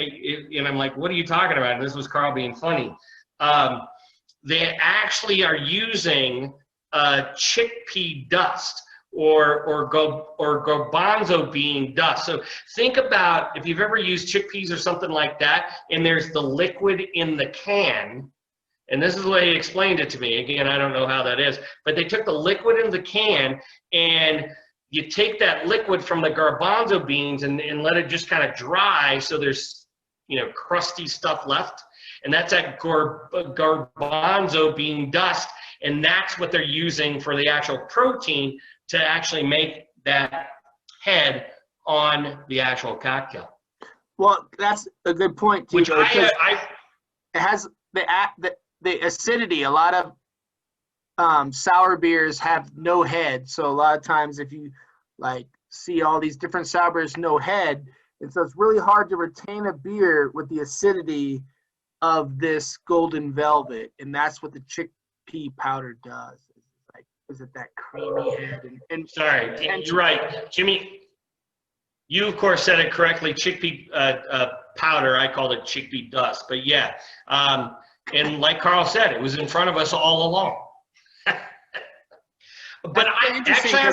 And I'm like, what are you talking about? And this was Carl being funny. They actually are using chickpea dust or garbanzo bean dust. So think about if you've ever used chickpeas or something like that, and there's the liquid in the can, and this is the way he explained it to me. Again, I don't know how that is, but they took the liquid in the can, and you take that liquid from the garbanzo beans and let it just kind of dry so there's, crusty stuff left. And that's that garbanzo bean dust, and that's what they're using for the actual protein to actually make that head on the actual cocktail. Well, that's a good point, too. Which it has the acidity. A lot of sour beers have no head, so a lot of times if you see all these different sour beers, no head, and so it's really hard to retain a beer with the acidity of this Golden Velvet, and that's what the chickpea powder does. Is it that creamy head? And sorry, you're right, Jimmy. You of course said it correctly. Chickpea powder. I called it chickpea dust. But yeah, and like Carl said, it was in front of us all along. But I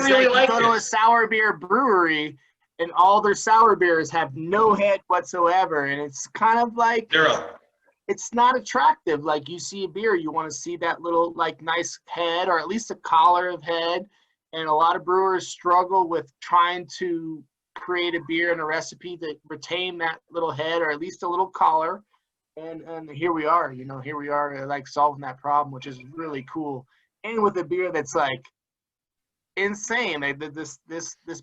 really like go to a sour beer brewery, and all their sour beers have no head whatsoever, and it's kind of like Zero. it's not attractive. Like, you see a beer, you want to see that little like nice head, or at least a collar of head. And a lot of brewers struggle with trying to create a beer and a recipe that retain that little head, or at least a little collar. And here we are, here we are like solving that problem, which is really cool. And with a beer that's like insane. Like, this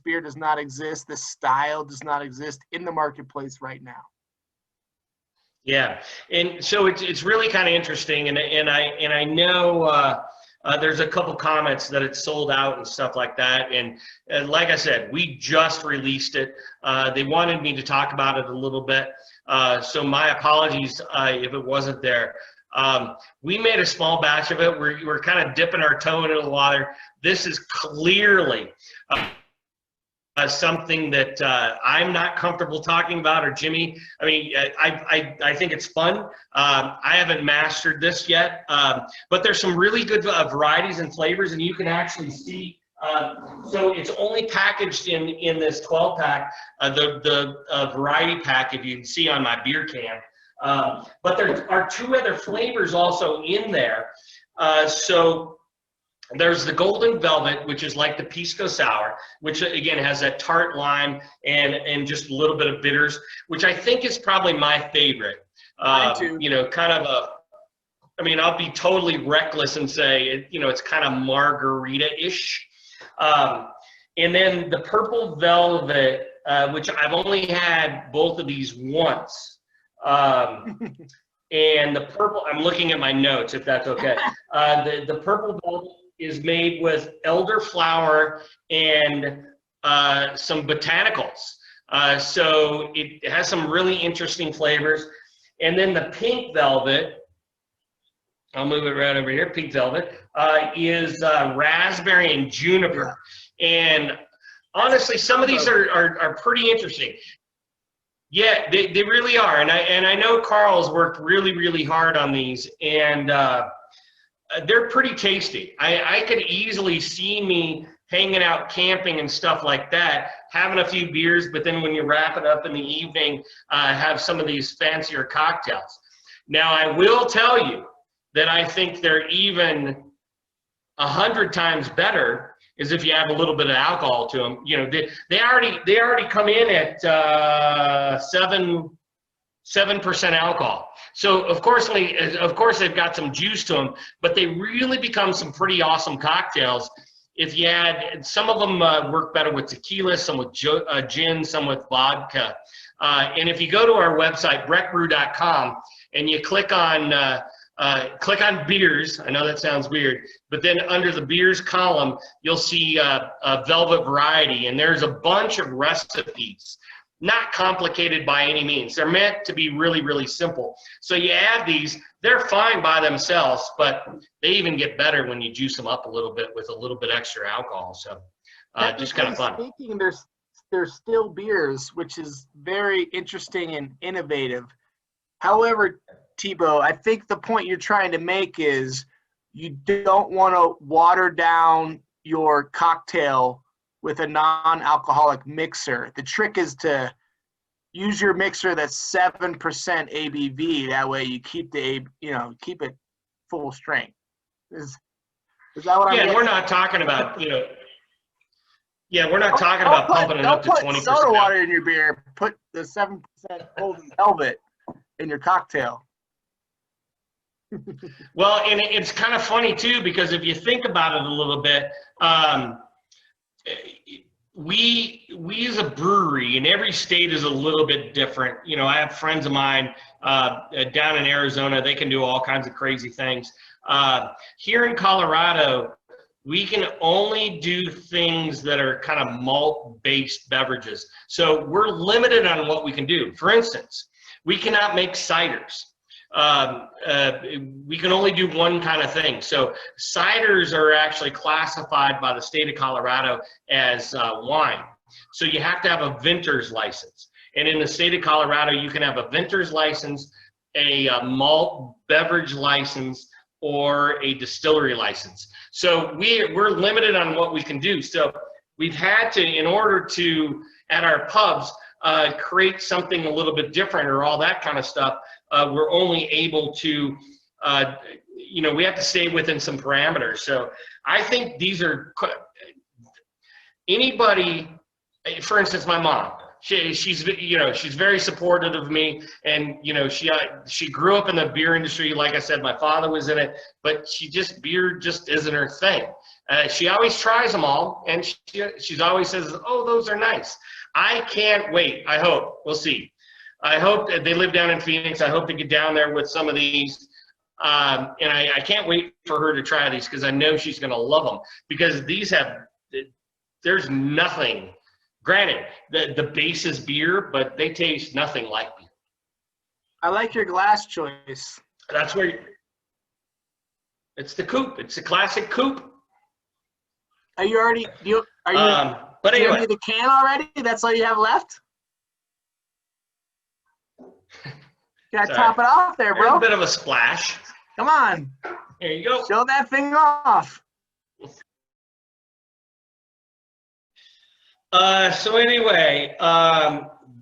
beer does not exist. This style does not exist in the marketplace right now. Yeah, and so it's really kind of interesting, and I know there's a couple comments that it's sold out and stuff like that, and like I said, we just released it. They wanted me to talk about it a little bit, so my apologies if it wasn't there. We made a small batch of it. We're kind of dipping our toe into the water. This is clearly something that I'm not comfortable talking about, or Jimmy. I mean, I think it's fun. I haven't mastered this yet, but there's some really good varieties and flavors, and you can actually see. So it's only packaged in this 12-pack, the variety pack, if you can see on my beer can. But there are two other flavors also in there. So there's the Golden Velvet, which is like the Pisco Sour, which again has that tart lime and just a little bit of bitters, which I think is probably my favorite. Mine too. Kind of I mean, I'll be totally reckless and say, it's kind of margarita-ish. And then the Purple Velvet, which I've only had both of these once. And the purple, I'm looking at my notes, if that's okay. The Purple Velvet is made with elderflower and some botanicals. So it has some really interesting flavors. And then the Pink Velvet, I'll move it right over here, Pink Velvet, is raspberry and juniper. And honestly, some of these are pretty interesting. Yeah, they really are. And I know Carl's worked really, really hard on these, and they're pretty tasty. I could easily see me hanging out camping and stuff like that, having a few beers, but then when you wrap it up in the evening, have some of these fancier cocktails. Now, I will tell you that I think they're even 100 times better is if you add a little bit of alcohol to them. They already come in at 7% alcohol. So of course they've got some juice to them, but they really become some pretty awesome cocktails. If you add, some of them work better with tequila, some with gin, some with vodka. And if you go to our website, breckbrew.com, and you click on beers, I know that sounds weird, but then under the beers column, you'll see a velvet variety, and there's a bunch of recipes. Not complicated by any means. They're meant to be really, really simple. So you add these, they're fine by themselves, but they even get better when you juice them up a little bit with a little bit extra alcohol. So just kind of fun. Speaking, there's still beers, which is very interesting and innovative. However, Thibaut, I think the point you're trying to make is you don't want to water down your cocktail with a non-alcoholic mixer. The trick is to use your mixer that's 7% ABV. That way you keep keep it full strength. Is that what I'm getting? We're not talking about, we're not talking about pumping it up to 20%. Don't put soda water in your beer. Put the 7% Golden Velvet in your cocktail. Well, and it's kind of funny too, because if you think about it a little bit, we as a brewery, and every state is a little bit different. I have friends of mine down in Arizona. They can do all kinds of crazy things. Here in Colorado, we can only do things that are kind of malt-based beverages. So we're limited on what we can do. For instance, we cannot make ciders. We can only do one kind of thing. So ciders are actually classified by the state of Colorado as wine. So you have to have a vintner's license. And in the state of Colorado, you can have a vintner's license, a malt beverage license, or a distillery license. So we're limited on what we can do. So we've had to, in order to at our pubs create something a little bit different or all that kind of stuff, we're only able to, we have to stay within some parameters. So I think these are anybody, for instance, my mom. She's very supportive of me, and she grew up in the beer industry. Like I said, my father was in it, but beer just isn't her thing. She always tries them all, and she's always says, "Oh, those are nice." I can't wait. I hope we'll see. I hope that they live down in Phoenix. I hope to get down there with some of these, and I can't wait for her to try these because I know she's going to love them because there's nothing. Granted, the base is beer, but they taste nothing like beer. I like your glass choice. That's where it's the coupe. It's a classic coupe. Are you already? But anyway, you the can already? That's all you have left? Gotta top it off there, bro. There's a bit of a splash. Come on. There you go. Show that thing off. So anyway,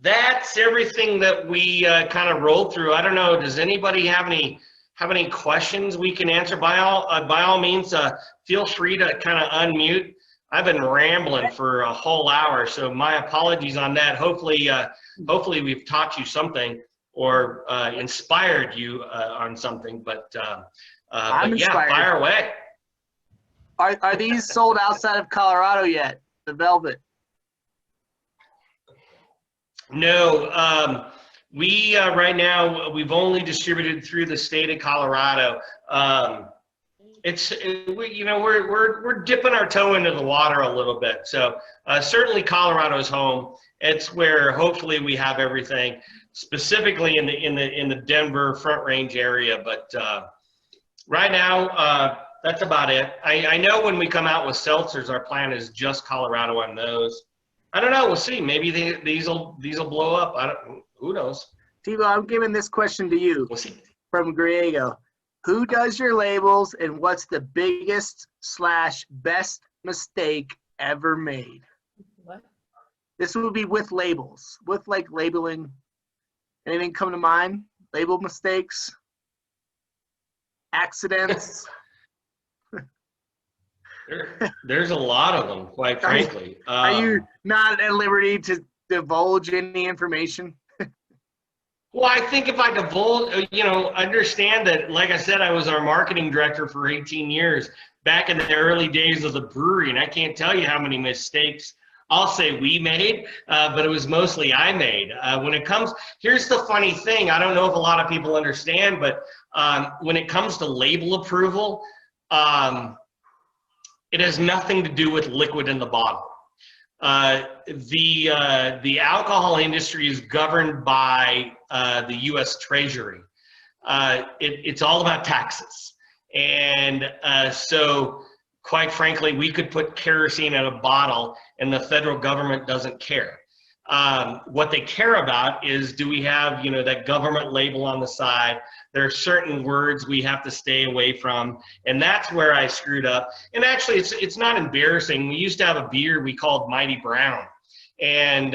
that's everything that we kind of rolled through. I don't know. Does anybody have any questions we can answer? By all means, feel free to kind of unmute. I've been rambling for a whole hour, so my apologies on that. Hopefully we've taught you something or inspired you on something. But yeah, inspired. Fire away. Are these sold outside of Colorado yet? The Velvet. No, we right now we've only distributed through the state of Colorado. We're dipping our toe into the water a little bit. So certainly Colorado's home. It's where hopefully we have everything, specifically in the Denver Front Range area. But right now that's about it. I know when we come out with seltzers, our plan is just Colorado on those. I don't know. We'll see. Maybe these will blow up. Who knows? Tebow, I'm giving this question to you. We'll see. From Griego. Who does your labels, and what's the biggest/best mistake ever made? What? This would be with labels, with like labeling. Anything come to mind? Label mistakes, accidents. There's a lot of them, quite frankly. Are you not at liberty to divulge any information? Well, I think if I divulge, understand that, like I said, I was our marketing director for 18 years back in the early days of the brewery, and I can't tell you how many mistakes I'll say we made, but it was mostly I made. When it comes, here's the funny thing, I don't know if a lot of people understand, but when it comes to label approval, it has nothing to do with liquid in the bottle. The alcohol industry is governed by the U.S. Treasury. It's all about taxes. And so, quite frankly, we could put kerosene in a bottle and the federal government doesn't care. What they care about is, do we have, that government label on the side? There are certain words we have to stay away from, and that's where I screwed up. And actually, it's not embarrassing. We used to have a beer we called Mighty Brown, and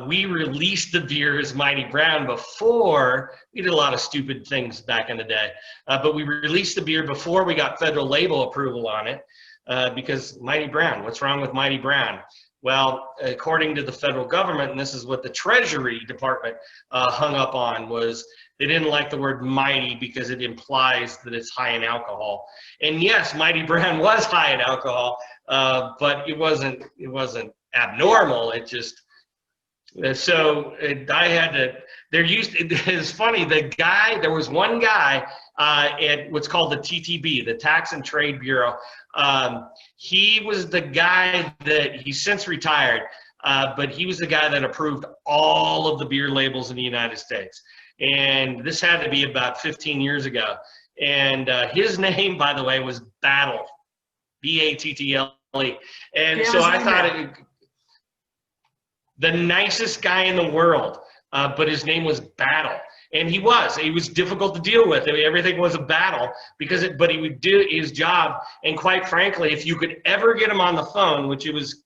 we released the beer as Mighty Brown before. We did a lot of stupid things back in the day, but we released the beer before we got federal label approval on it, because Mighty Brown, what's wrong with Mighty Brown? Well, according to the federal government, and this is what the Treasury Department hung up on, was they didn't like the word mighty because it implies that it's high in alcohol. And yes, Mighty Brown was high in alcohol, but it wasn't abnormal. It just, so I had to, it's funny, there was one guy at what's called the TTB, the Tax and Trade Bureau. He was the guy that, he's since retired, but he was the guy that approved all of the beer labels in the United States. And this had to be about 15 years ago. And his name, by the way, was Battle, B-A-T-T-L-E. And so I thought the nicest guy in the world, but his name was Battle. And he was difficult to deal with. I mean, everything was a battle but he would do his job. And quite frankly, if you could ever get him on the phone, which it was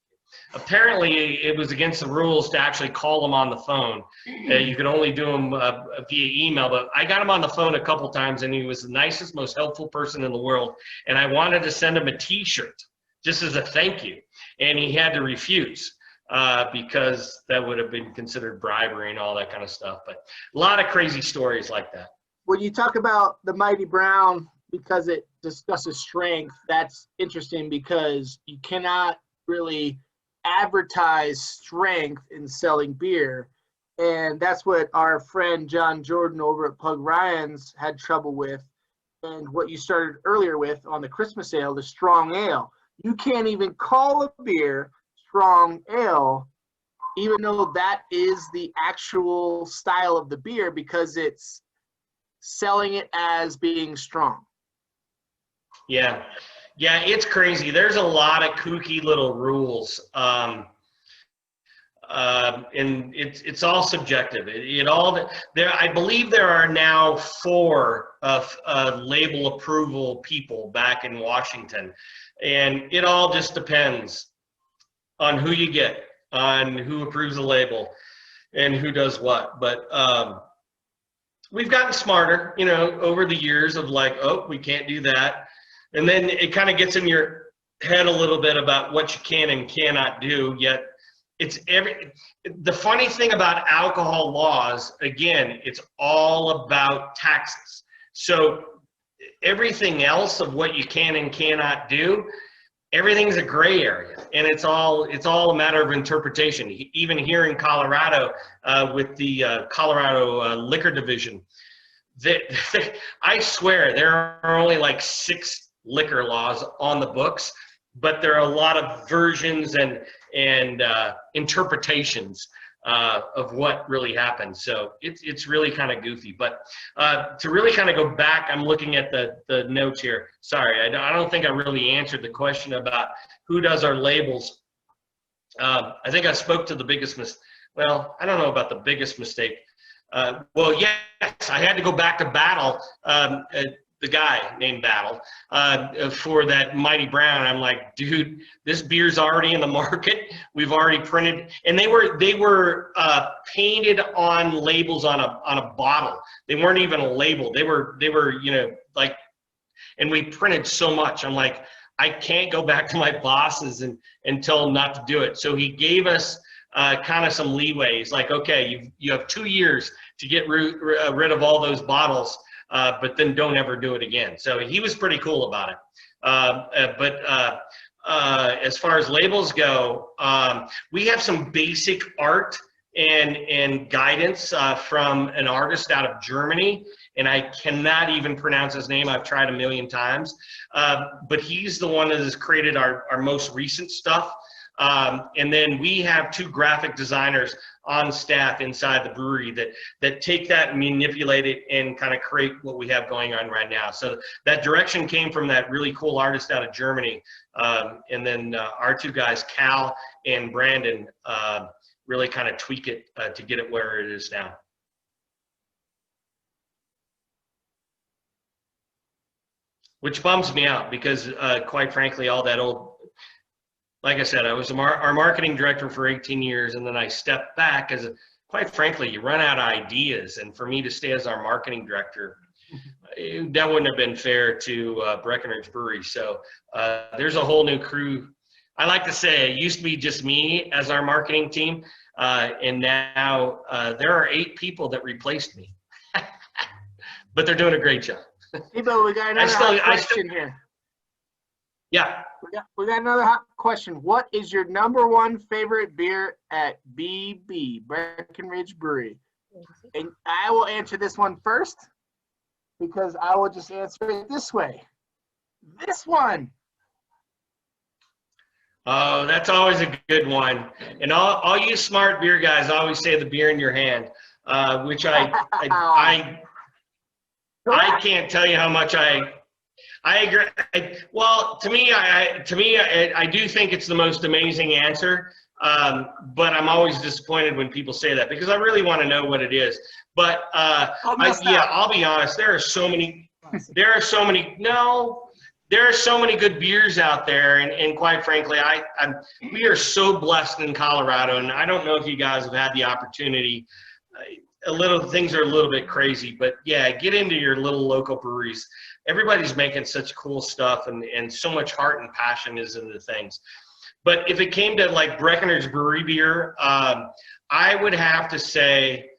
apparently it was against the rules to actually call them on the phone. You could only do them via email, but I got him on the phone a couple times, and he was the nicest, most helpful person in the world. And I wanted to send him a T-shirt just as a thank you, and he had to refuse because that would have been considered bribery and all that kind of stuff. But a lot of crazy stories like that. When you talk about the Mighty Brown, because it discusses strength, that's interesting because you cannot really advertise strength in selling beer. And that's what our friend John Jordan over at Pug Ryan's had trouble with. And what you started earlier with on the Christmas ale, the strong ale. You can't even call a beer strong ale, even though that is the actual style of the beer, because it's selling it as being strong. Yeah, it's crazy. There's a lot of kooky little rules, and it's all subjective. It all there. I believe there are now 4 label approval people back in Washington, and it all just depends on who you get, on who approves the label, and who does what. But we've gotten smarter, over the years of like, oh, we can't do that. And then it kind of gets in your head a little bit about what you can and cannot do, yet the funny thing about alcohol laws, again, it's all about taxes. So everything else of what you can and cannot do, everything's a gray area, and it's all a matter of interpretation. Even here in Colorado, with the Colorado Liquor Division, I swear there are only like 6 liquor laws on the books, but there are a lot of versions and interpretations of what really happened. So it's really kind of goofy. But to really kind of go back, I'm looking at the notes here. Sorry, I don't think I really answered the question about who does our labels. I think I spoke to the biggest well, I don't know about the biggest mistake. Well, yes, I had to go back to Battle, the guy named Battle, for that Mighty Brown. I'm like, dude, this beer's already in the market. We've already printed, and they were painted on labels on a bottle. They weren't even a label. They were like, and we printed so much. I'm like, I can't go back to my bosses and tell them not to do it. So he gave us kind of some leeway. He's like, okay, you have 2 years to get rid of all those bottles, but then don't ever do it again. So he was pretty cool about it. But as far as labels go, we have some basic art and guidance from an artist out of Germany, and I cannot even pronounce his name. I've tried a million times, but he's the one that has created our most recent stuff. And then we have 2 graphic designers on staff inside the brewery that take that and manipulate it and kind of create what we have going on right now. So that direction came from that really cool artist out of Germany. And then our 2 guys, Cal and Brandon, really kind of tweak it to get it where it is now. Which bums me out because quite frankly, all that old, like I said, I was our marketing director for 18 years, and then I stepped back as, quite frankly, you run out of ideas. And for me to stay as our marketing director, that wouldn't have been fair to Breckenridge Brewery. So there's a whole new crew. I like to say it used to be just me as our marketing team, and now there are 8 people that replaced me. But they're doing a great job. Hey, Bill, we got another question here. Yeah. We got another hot question. What is your #1 favorite beer at BB, Breckenridge Brewery? And I will answer this one first because I will just answer it this way. This one. Oh, that's always a good one. And all you smart beer guys always say the beer in your hand, which I can't tell you how much I agree. Well, to me, I do think it's the most amazing answer, but I'm always disappointed when people say that because I really want to know what it is. But I'll be honest. There are so many. No, there are so many good beers out there, and quite frankly, we are so blessed in Colorado, and I don't know if you guys have had the opportunity. Things are a little bit crazy, but yeah, get into your little local breweries. Everybody's making such cool stuff, and so much heart and passion is in the things. But if it came to like Breckenridge Brewery beer, I would have to say,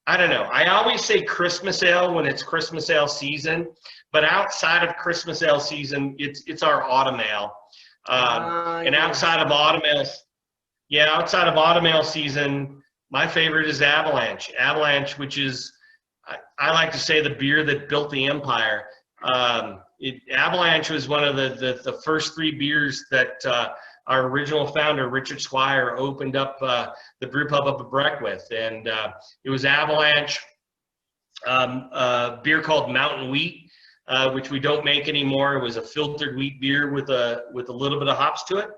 I don't know. I always say Christmas ale when it's Christmas ale season, but outside of Christmas ale season, it's our autumn ale. And outside of autumn ale season, my favorite is Avalanche. Avalanche, which is, I like to say, the beer that built the empire. Avalanche was one of the first 3 beers that our original founder, Richard Squire, opened up the brew pub up at Breck with. And it was Avalanche, a beer called Mountain Wheat, which we don't make anymore. It was a filtered wheat beer with a little bit of hops to it.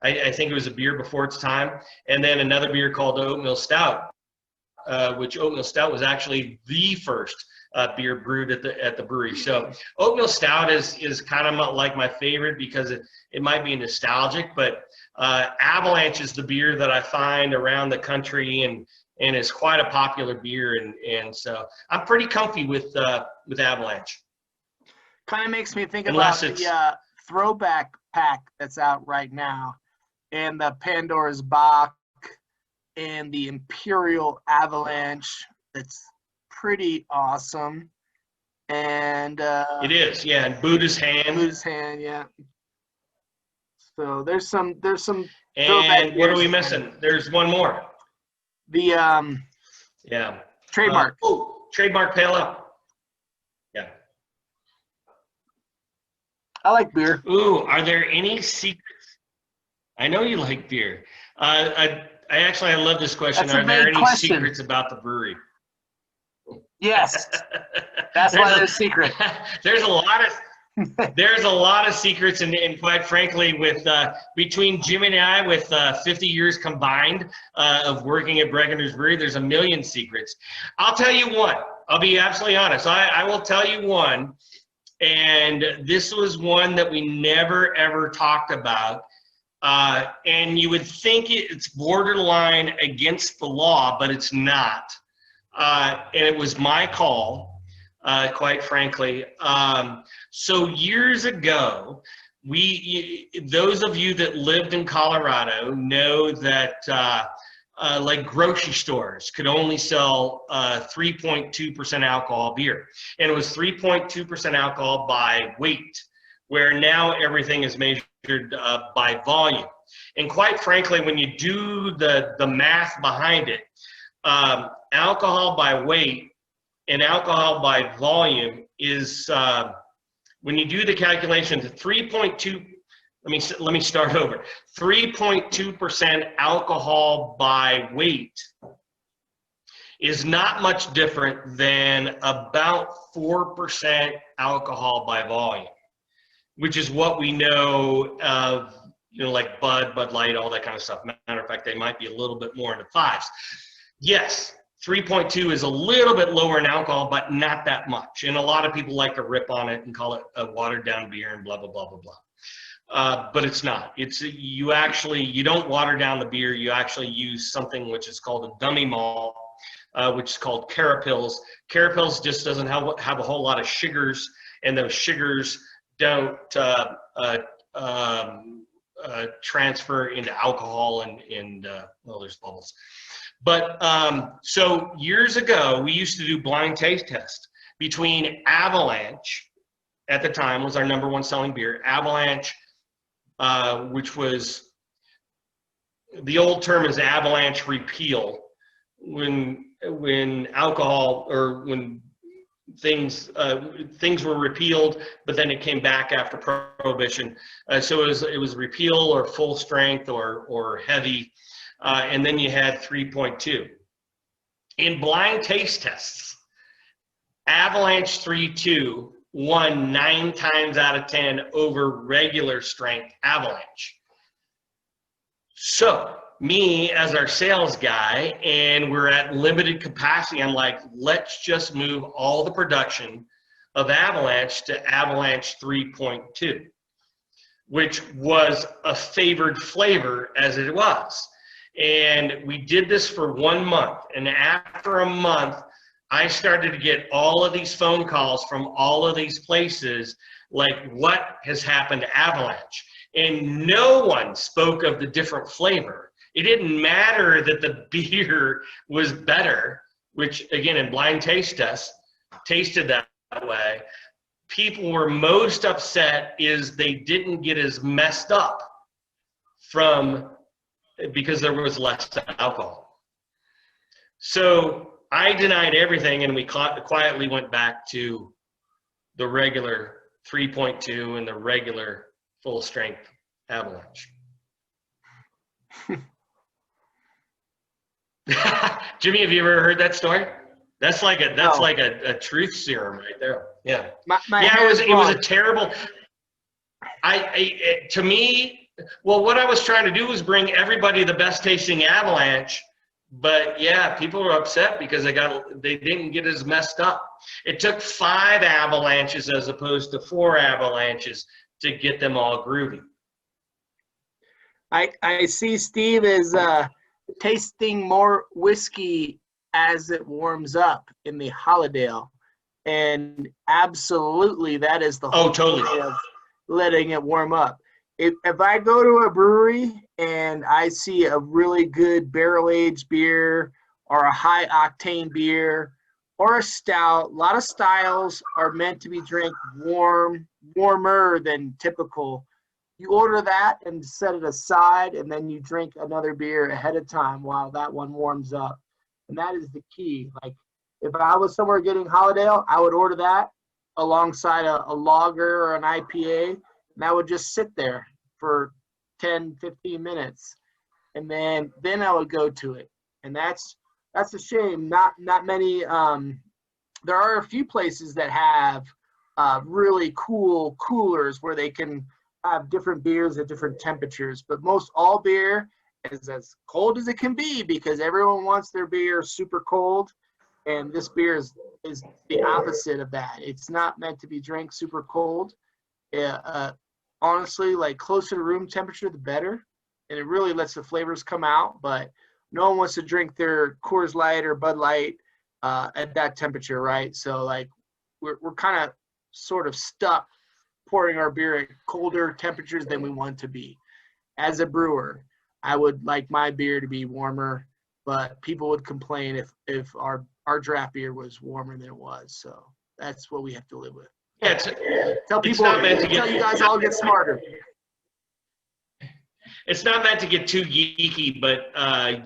I think it was a beer before its time. And then another beer called Oatmeal Stout, which Oatmeal Stout was actually the first beer brewed at the brewery. So Oatmeal Stout is kind of like my favorite because it might be nostalgic, but Avalanche is the beer that I find around the country and is quite a popular beer. And so I'm pretty comfy with Avalanche. Kind of makes me think about the throwback pack that's out right now, and the Pandora's Box and the Imperial Avalanche. That's pretty awesome. And it is, yeah. And Buddha's Hand, yeah. So there's some. And what are we missing? There's one more. The Trademark. Trademark Pale Ale. Yeah. I like beer. Ooh, are there any secrets? I know you like beer. I love this question. Are there any secrets about the brewery? Yes. That's why they're secret. There's a lot of secrets, and quite frankly, with between Jim and I, with 50 years combined of working at Breckenridge Brewery, there's a million secrets. I'll tell you one. I'll be absolutely honest. I will tell you one, and this was one that we never ever talked about. And you would think it's borderline against the law, but it's not. And it was my call, quite frankly. So years ago, those of you that lived in Colorado know that like grocery stores could only sell 3.2% alcohol beer. And it was 3.2% alcohol by weight, where now everything is measured by volume. And quite frankly, when you do the math behind it, alcohol by weight and alcohol by volume is, when you do the calculation, to 3.2, let me start over. 3.2% alcohol by weight is not much different than about 4% alcohol by volume, which is what we know of, like Bud Light, all that kind of stuff. Matter of fact, they might be a little bit more in the 5s. Yes, 3.2 is a little bit lower in alcohol, but not that much. And a lot of people like to rip on it and call it a watered down beer and blah, blah, blah, blah, blah. But it's not. You don't water down the beer. You actually use something which is called a dummy malt, which is called Carapils. Carapils just doesn't have a whole lot of sugars, and those sugars don't transfer into alcohol and well, there's bubbles. But so years ago, we used to do blind taste tests between Avalanche, at the time was our #1 selling beer, Avalanche, which was, the old term is Avalanche repeal, when alcohol, or when things were repealed, but then it came back after Prohibition. So it was repeal or full strength or heavy, and then you had 3.2. In blind taste tests, Avalanche 3.2 won 9 times out of 10 over regular strength Avalanche. So me as our sales guy, and we're at limited capacity, I'm like, let's just move all the production of Avalanche to Avalanche 3.2, which was a favored flavor as it was. And we did this for 1 month. And after a month, I started to get all of these phone calls from all of these places, like, what has happened to Avalanche? And no one spoke of the different flavor. It didn't matter that the beer was better, which, again, in blind taste tests, tasted that way. People were most upset is they didn't get as messed up because there was less alcohol. So I denied everything, and we quietly went back to the regular 3.2 and the regular full strength Avalanche. Jimmy, have you ever heard that story? That's like a truth serum right there. Yeah. It was a terrible. To me, well, what I was trying to do was bring everybody the best tasting Avalanche, but yeah, people were upset because they didn't get as messed up. It took 5 Avalanches as opposed to 4 Avalanches to get them all groovy. I see Steve is tasting more whiskey as it warms up in the Holidale, and absolutely that is the whole totally point of letting it warm up. If I go to a brewery and I see a really good barrel-aged beer or a high-octane beer or a stout, a lot of styles are meant to be drank warmer than typical. You order that and set it aside, and then you drink another beer ahead of time while that one warms up. And that is the key. Like, if I was somewhere getting Holidale, I would order that alongside a lager or an IPA, and that would just sit there for 10, 15 minutes. And then I would go to it. And that's a shame. Not many, there are a few places that have really cool coolers where they can have different beers at different temperatures, but most all beer is as cold as it can be because everyone wants their beer super cold, and this beer is the opposite of that. It's not meant to be drank super cold. Honestly, like, closer to room temperature the better, and it really lets the flavors come out, but no one wants to drink their Coors Light or Bud Light at that temperature, right? So, like, we're kind of sort of stuck pouring our beer at colder temperatures than we want to be. As a brewer, I would like my beer to be warmer, but people would complain if our draft beer was warmer than it was. So that's what we have to live with. Yeah, tell people, tell you guys all get smarter. It's not meant to get too geeky, but a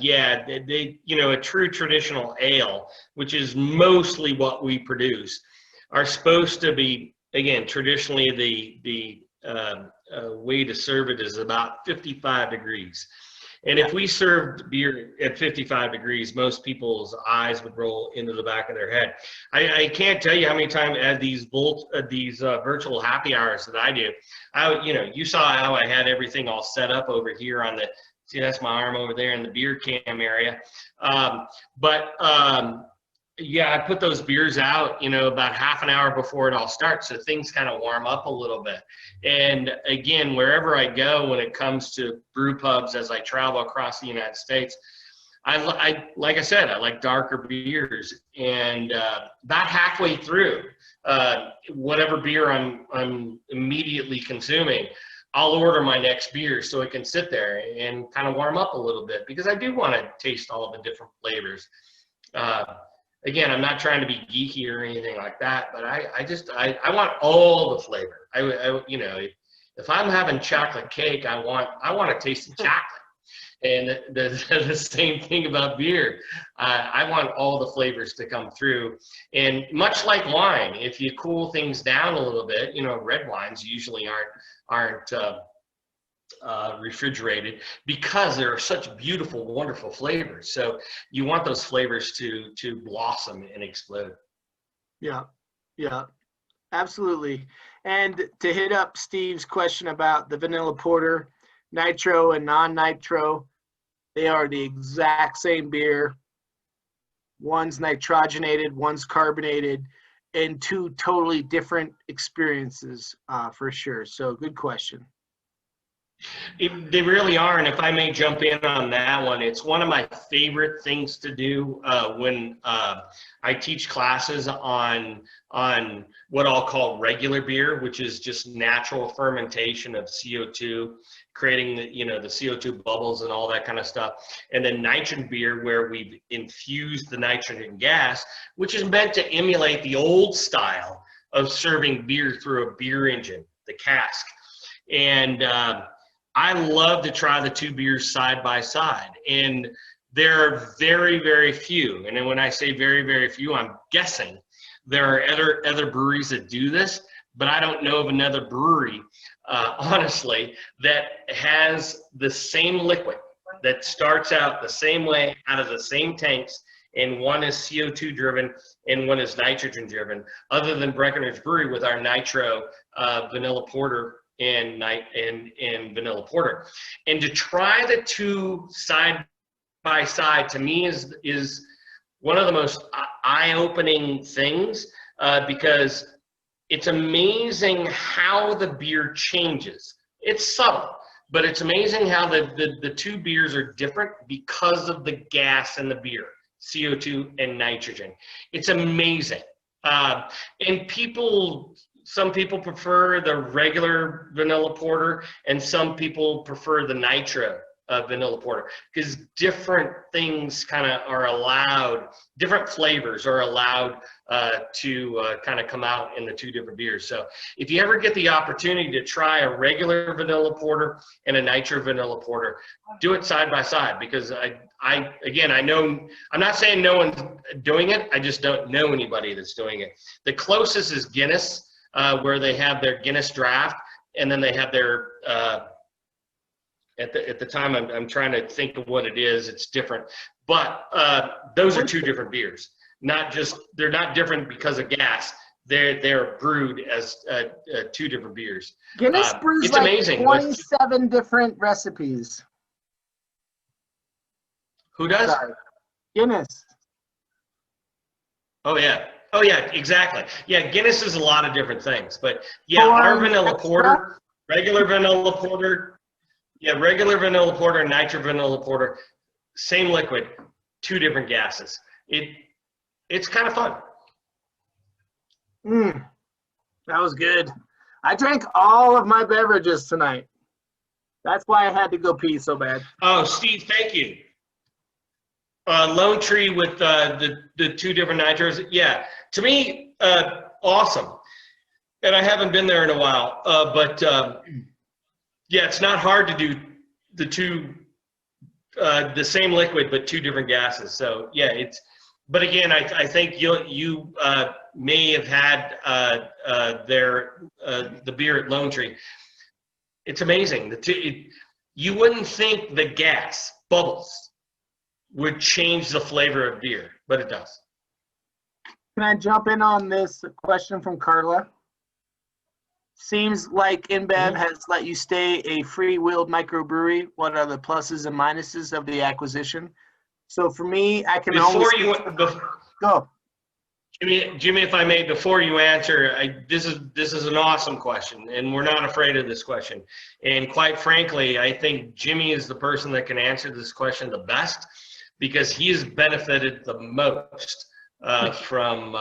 true traditional ale, which is mostly what we produce, are supposed to be, again, traditionally the way to serve it is about 55 degrees. And if we served beer at 55 degrees, most people's eyes would roll into the back of their head. I can't tell you how many times at these virtual happy hours that I do, you saw how I had everything all set up over here on see, that's my arm over there in the beer cam area. I put those beers out, about half an hour before it all starts, so things kind of warm up a little bit. And again, wherever I go when it comes to brew pubs as I travel across the United States, like I said, I like darker beers. And about halfway through, whatever beer I'm immediately consuming, I'll order my next beer so it can sit there and kind of warm up a little bit, because I do want to taste all of the different flavors. Again, I'm not trying to be geeky or anything like that, but I want all the flavor. If I'm having chocolate cake, I want to taste the chocolate. And the same thing about beer. I want all the flavors to come through. And much like wine, if you cool things down a little bit, red wines usually aren't refrigerated because there are such beautiful, wonderful flavors. So you want those flavors to blossom and explode. Yeah, absolutely. And to hit up Steve's question about the vanilla porter, nitro and non-nitro, they are the exact same beer. One's nitrogenated, one's carbonated, and two totally different experiences for sure. So good question. They really are, and if I may jump in on that one, it's one of my favorite things to do when I teach classes on what I'll call regular beer, which is just natural fermentation of CO2, creating the CO2 bubbles and all that kind of stuff, and then nitrogen beer, where we've infused the nitrogen gas, which is meant to emulate the old style of serving beer through a beer engine, the cask, and I love to try the two beers side by side, and there are very, very few. And then when I say very, very few, I'm guessing there are other breweries that do this, but I don't know of another brewery, honestly, that has the same liquid that starts out the same way out of the same tanks, and one is CO2 driven and one is nitrogen driven, other than Breckenridge Brewery with our nitro vanilla porter and vanilla porter. And to try the two side by side, to me, is one of the most eye-opening things, because it's amazing how the beer changes. It's subtle, but it's amazing how the two beers are different because of the gas in the beer, CO2 and nitrogen. It's amazing. And some people prefer the regular vanilla porter, and some people prefer the nitro vanilla porter, because different things kind of are allowed, different flavors are allowed to kind of come out in the two different beers. So if you ever get the opportunity to try a regular vanilla porter and a nitro vanilla porter, do it side by side, because I know, I'm not saying no one's doing it, I just don't know anybody that's doing it. The closest is Guinness, where they have their Guinness draft, and then they have their at the time I'm trying to think of what it is. It's different, but those are two different beers. They're not different because of gas. They're brewed as two different beers. Guinness brews it's like amazing. 27 different recipes. Who does? Sorry. Guinness. Oh yeah, exactly. Yeah, Guinness is a lot of different things, but yeah, our vanilla porter, regular vanilla porter, regular vanilla porter and nitro vanilla porter, same liquid, two different gases. It's kind of fun. That was good. I drank all of my beverages tonight. That's why I had to go pee so bad. Oh, Steve, thank you. Lone Tree with the two different nitros. Yeah, to me, awesome. And I haven't been there in a while, but yeah, it's not hard to do the same liquid but two different gases. So yeah, but again, I think you may have had the beer at Lone Tree. It's amazing. You wouldn't think the gas bubbles would change the flavor of beer, but it does. Can I jump in on this question from Carla? Seems like InBev has let you stay a free-willed microbrewery. What are the pluses and minuses of the acquisition? So for me, I can go. Jimmy, if I may, before you answer, this is an awesome question, and we're not afraid of this question. And quite frankly, I think Jimmy is the person that can answer this question the best, because he has benefited the most from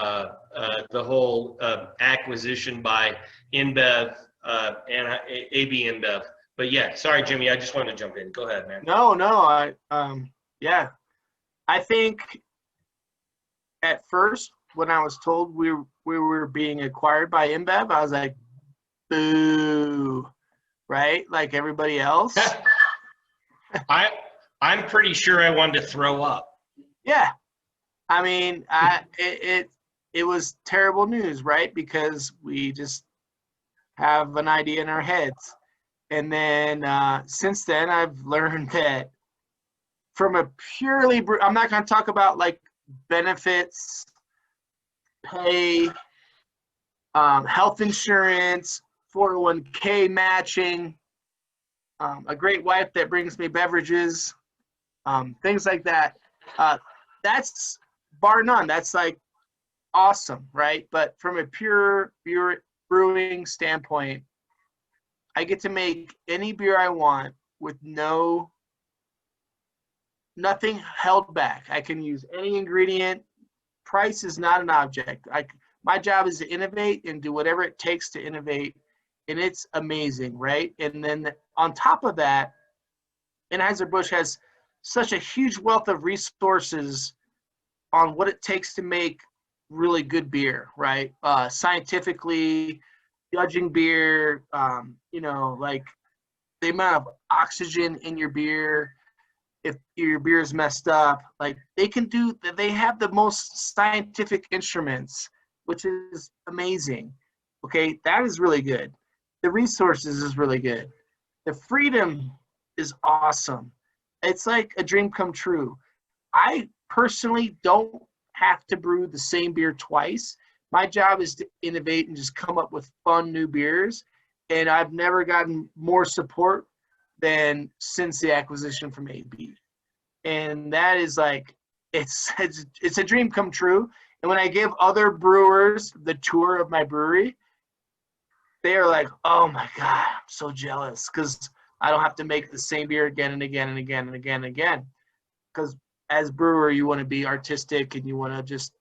the whole acquisition by InBev and AB InBev. But yeah, sorry, Jimmy, I just wanted to jump in. Go ahead, man. No, yeah. I think at first, when I was told we were being acquired by InBev, I was like, boo, right? Like everybody else. I'm pretty sure I wanted to throw up. Yeah. I mean, it was terrible news, right? Because we just have an idea in our heads. And then since then, I've learned that from a purely, I'm not going to talk about like benefits, pay, health insurance, 401k matching, a great wife that brings me beverages, things like that. That's bar none. That's like awesome, right? But from a pure brewing standpoint, I get to make any beer I want with nothing held back. I can use any ingredient. Price is not an object. My job is to innovate and do whatever it takes to innovate, and it's amazing, right? And then on top of that, Anheuser-Busch has such a huge wealth of resources on what it takes to make really good beer, right? Scientifically, judging beer, like the amount of oxygen in your beer, if your beer is messed up, like they have the most scientific instruments, which is amazing. Okay, that is really good. The resources is really good. The freedom is awesome. It's like a dream come true. I personally don't have to brew the same beer twice. My job is to innovate and just come up with fun new beers. And I've never gotten more support than since the acquisition from AB. And that is like, it's a dream come true. And when I give other brewers the tour of my brewery, they are like, oh my God, I'm so jealous because I don't have to make the same beer again and again and again and again and again. Because as brewer, you want to be artistic and you want to just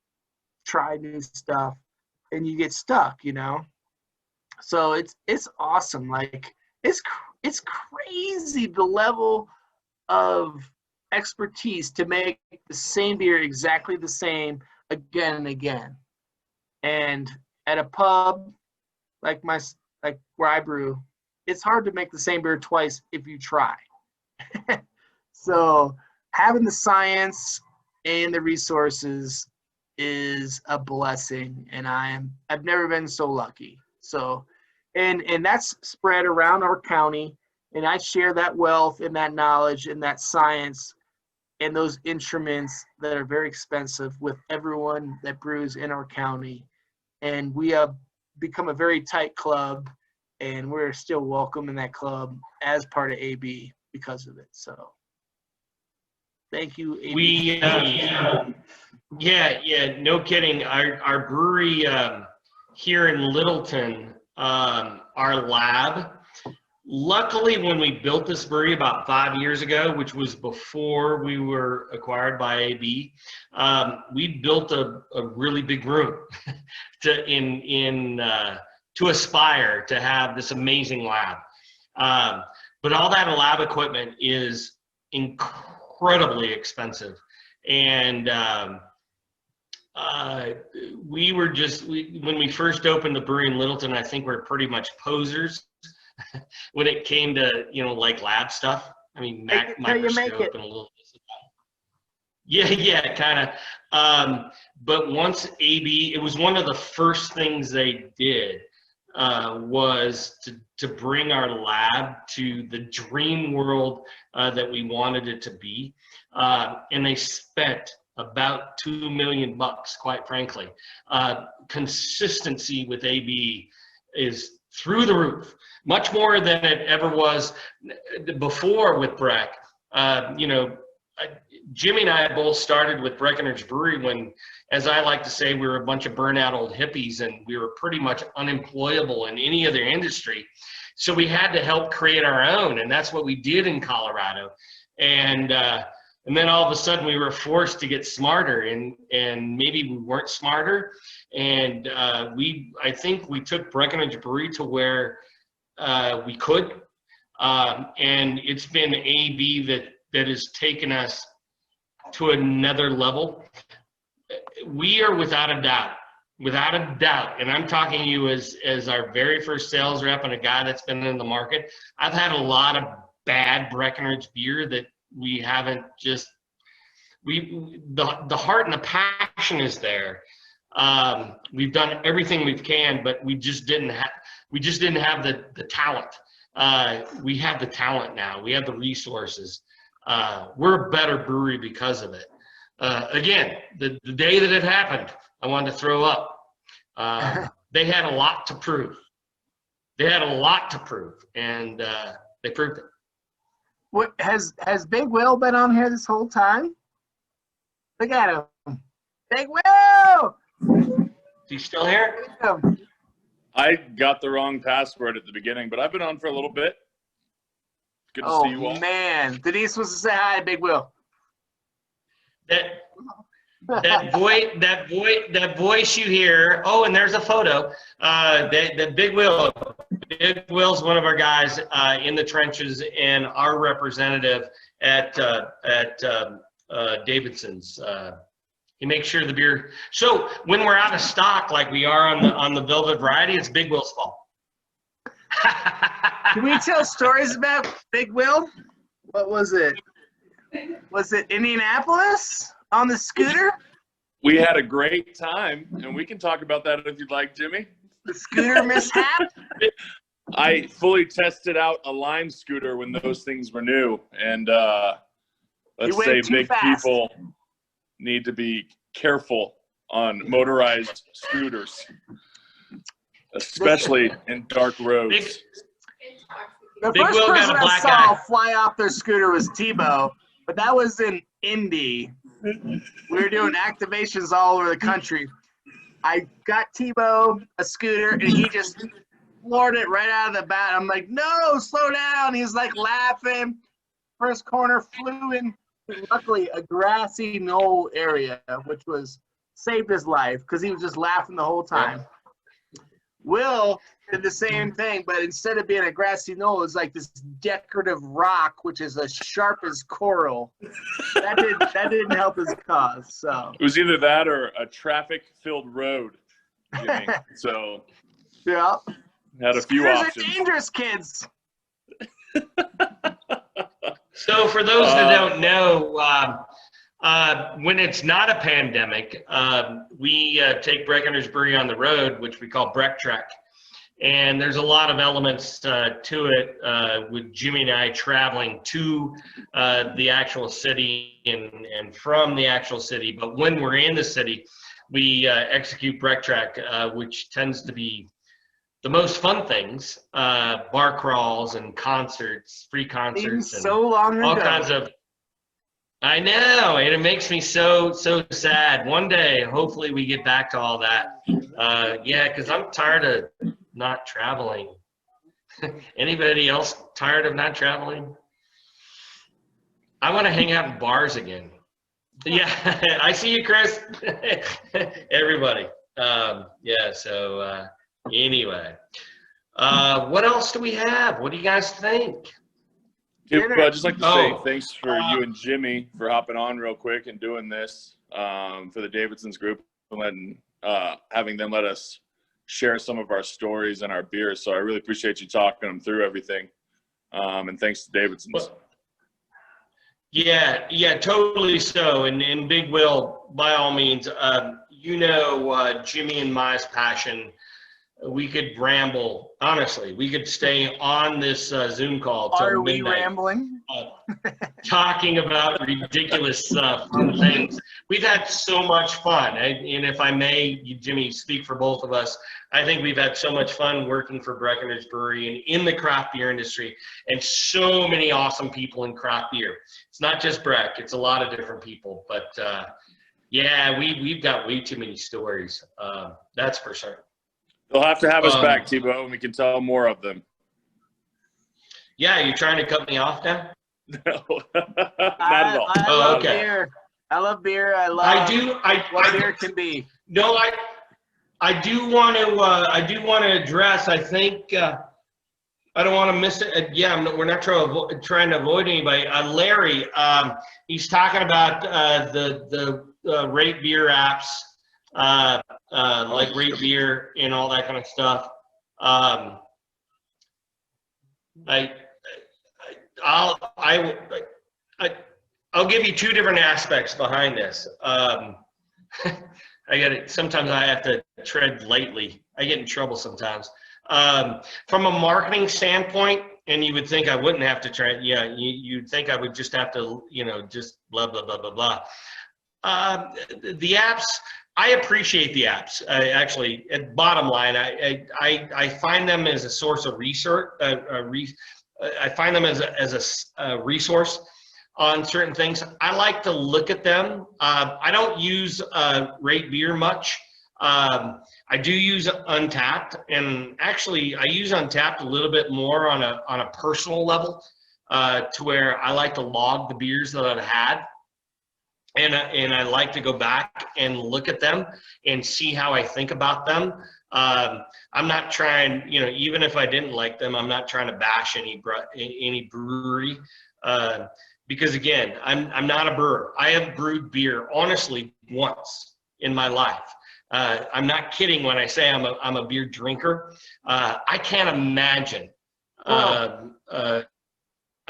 try new stuff, and you get stuck, So it's awesome. Like it's crazy the level of expertise to make the same beer exactly the same again and again. And at a pub like where I brew, it's hard to make the same beer twice if you try. So having the science and the resources is a blessing, and I've never been so lucky. So, and that's spread around our county, and I share that wealth and that knowledge and that science and those instruments that are very expensive with everyone that brews in our county. And we have become a very tight club, and we're still welcome in that club as part of AB because of it. So thank you, AB. No kidding. Our brewery here in Littleton, our lab, luckily when we built this brewery about 5 years ago, which was before we were acquired by AB, we built a really big room to aspire to have this amazing lab. But all that lab equipment is incredibly expensive. And when we first opened the brewery in Littleton, I think we're pretty much posers when it came to, like lab stuff. I mean, microscope and a little. Yeah, kind of. But once AB, it was one of the first things they did was to bring our lab to the dream world that we wanted it to be. And they spent about $2 million, quite frankly. Consistency with AB is through the roof, much more than it ever was before with Breck. Jimmy and I both started with Breckenridge Brewery when, as I like to say, we were a bunch of burnout old hippies and we were pretty much unemployable in any other industry. So we had to help create our own, and that's what we did in Colorado. And then all of a sudden we were forced to get smarter, and maybe we weren't smarter. And I think we took Breckenridge Brewery to where we could. And it's been AB that has taken us to another level. We are without a doubt, and I'm talking to you as our very first sales rep and a guy that's been in the market. I've had a lot of bad Breckenridge beer that we haven't the heart and the passion is there. We've done everything we can, but we just didn't have the talent. We have the talent now. We have the resources. We're a better brewery because of it. Again, the day that it happened, I wanted to throw up. They had a lot to prove. And they proved it. What has Big Will been on here this whole time? Look at him, Big Will. you still here? I got the wrong password at the beginning, but I've been on for a little bit. Good to see you all. Oh man, Denise wants to say hi, Big Will. That voice you hear. Oh, and there's a photo. That Big Will. Big Will's one of our guys in the trenches and our representative at Davidson's. He makes sure the beer. So when we're out of stock, like we are on the Velvet Variety, it's Big Will's fault. Can we tell stories about Big Will? What was it? Was it Indianapolis on the scooter? We had a great time, and we can talk about that if you'd like, Jimmy. The scooter mishap? I fully tested out a Lime scooter when those things were new, and let's say big people need to be careful on motorized scooters, especially in dark roads. The Big first Will got person a I black saw eye. fly off their scooter was Tebow, but that was in Indy. We were doing activations all over the country. I got Tebow a scooter, and he just floored it right out of the bat. I'm like, no, slow down. He's like laughing. First corner flew in, luckily, a grassy knoll area, which saved his life because he was just laughing the whole time. Will did the same thing, but instead of being a grassy knoll, it's like this decorative rock, which is as sharp as coral. That didn't help his cause. So It was either that or a traffic-filled road, Jimmy. So yeah, had a few Scooters options. are dangerous, kids. So for those that don't know, when it's not a pandemic, we take Breckenridge Brewery on the road, which we call Breck Trek. And there's a lot of elements to it with Jimmy and I traveling to the actual city and from the actual city. But when we're in the city, we execute Breck Trek, which tends to be the most fun things, bar crawls and concerts, free concerts, and so long all ago. kinds of. I know, and it makes me so sad. One day, hopefully, we get back to all that. Yeah, because I'm tired of not traveling. Anybody else tired of not traveling? I want to hang out in bars again. Yeah, I see you, Chris. Everybody. Yeah, so anyway. What else do we have? What do you guys think? I'd just like to say thanks for you and Jimmy for hopping on real quick and doing this for the Davidson's group and having them let us share some of our stories and our beers. So I really appreciate you talking them through everything. And thanks to Davidson's. Yeah, totally so. And Big Will, by all means, Jimmy and my passion. We could ramble. Honestly, we could stay on this Zoom call till midnight. Are we rambling? Talking about ridiculous fun things. We've had so much fun. And if I may, Jimmy, speak for both of us, I think we've had so much fun working for Breckenridge Brewery and in the craft beer industry, and so many awesome people in craft beer. It's not just Breck, it's a lot of different people. But yeah, we've got way too many stories. That's for certain. They'll have to have us back, Tebow, and we can tell more of them. Yeah, you're trying to cut me off now? No, not at all. I love okay. beer. I love beer. I what beer can be. No, I do want to address. I think I don't want to miss it. Yeah, we're not trying to avoid anybody. Larry, he's talking about the rate beer apps. Like Rate Beer and all that kind of stuff. I'll give you two different aspects behind this. Sometimes I have to tread lightly. I get in trouble sometimes. From a marketing standpoint, and you would think I wouldn't have to tread. Yeah, you'd think I would just have to, just blah blah blah blah blah. The apps. I appreciate the apps. Actually, at bottom line, I find them as a source of research. I find them as a resource on certain things. I like to look at them. I don't use Rate Beer much. I do use Untapped, and actually I use Untapped a little bit more on a personal level, to where I like to log the beers that I've had. And I like to go back and look at them and see how I think about them. I'm not trying, even if I didn't like them, I'm not trying to bash any brewery, because again, I'm not a brewer. I have brewed beer honestly once in my life. I'm not kidding when I say I'm a beer drinker. I can't imagine.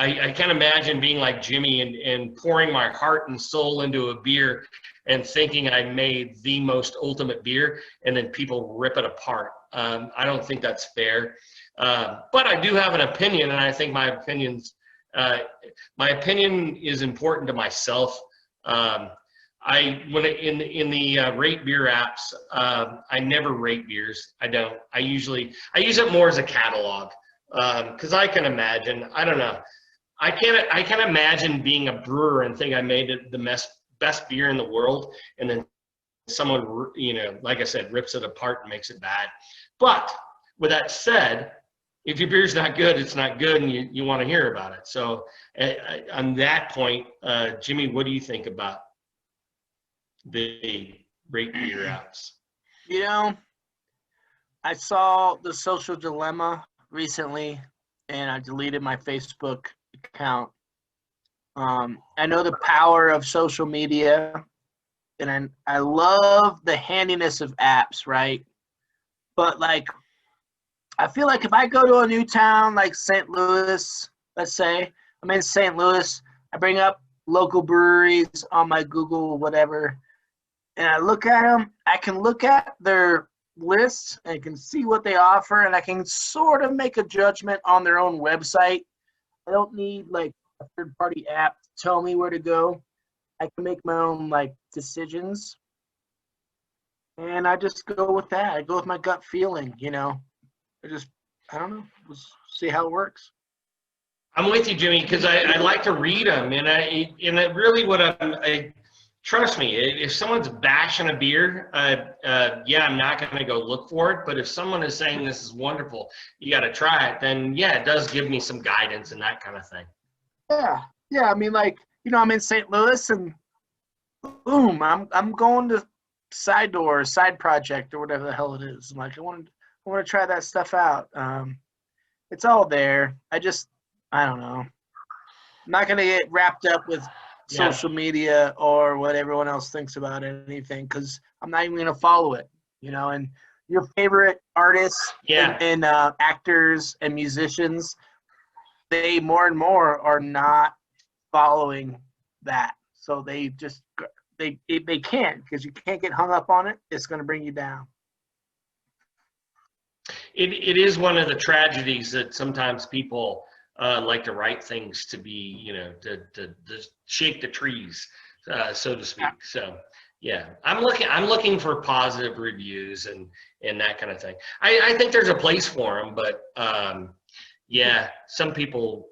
I can't imagine being like Jimmy and pouring my heart and soul into a beer and thinking I made the most ultimate beer and then people rip it apart. I don't think that's fair. But I do have an opinion, and I think my opinion is important to myself. When in the rate beer apps, I never rate beers. I don't. I use it more as a catalog, because I can imagine. I don't know. I can't imagine being a brewer and think I made it the best beer in the world, and then someone, like I said, rips it apart and makes it bad. But with that said, if your beer's not good, it's not good, and you want to hear about it. So on that point, Jimmy, what do you think about the rate beer apps? I saw The Social Dilemma recently, and I deleted my Facebook account. I know the power of social media, and I love the handiness of apps, right? But I feel like if I go to a new town like St. Louis, let's say I'm in St. Louis, I bring up local breweries on my Google whatever, and I look at them. I can look at their lists and I can see what they offer, and I can sort of make a judgment on their own website. I don't need a third-party app to tell me where to go. I can make my own decisions, and I just go with that. I go with my gut feeling. I don't know. We'll see how it works. I'm with you, Jimmy, because I like to read them, and really trust me, if someone's bashing a beer, yeah, I'm not going to go look for it. But if someone is saying this is wonderful, you got to try it, then yeah, it does give me some guidance and that kind of thing. Yeah. I mean, I'm in St. Louis, and boom, I'm going to Side Project, or whatever the hell it is. I want to try that stuff out. It's all there. I don't know. I'm not going to get wrapped up with social media or what everyone else thinks about anything, because I'm not even going to follow it, and your favorite artists and actors and musicians, they more and more are not following that. So they can't, because you can't get hung up on it. It's going to bring you down. It is one of the tragedies that sometimes people like to write things to be, to shake the trees, so to speak. So yeah, I'm looking for positive reviews and that kind of thing. I think there's a place for them, but yeah, some people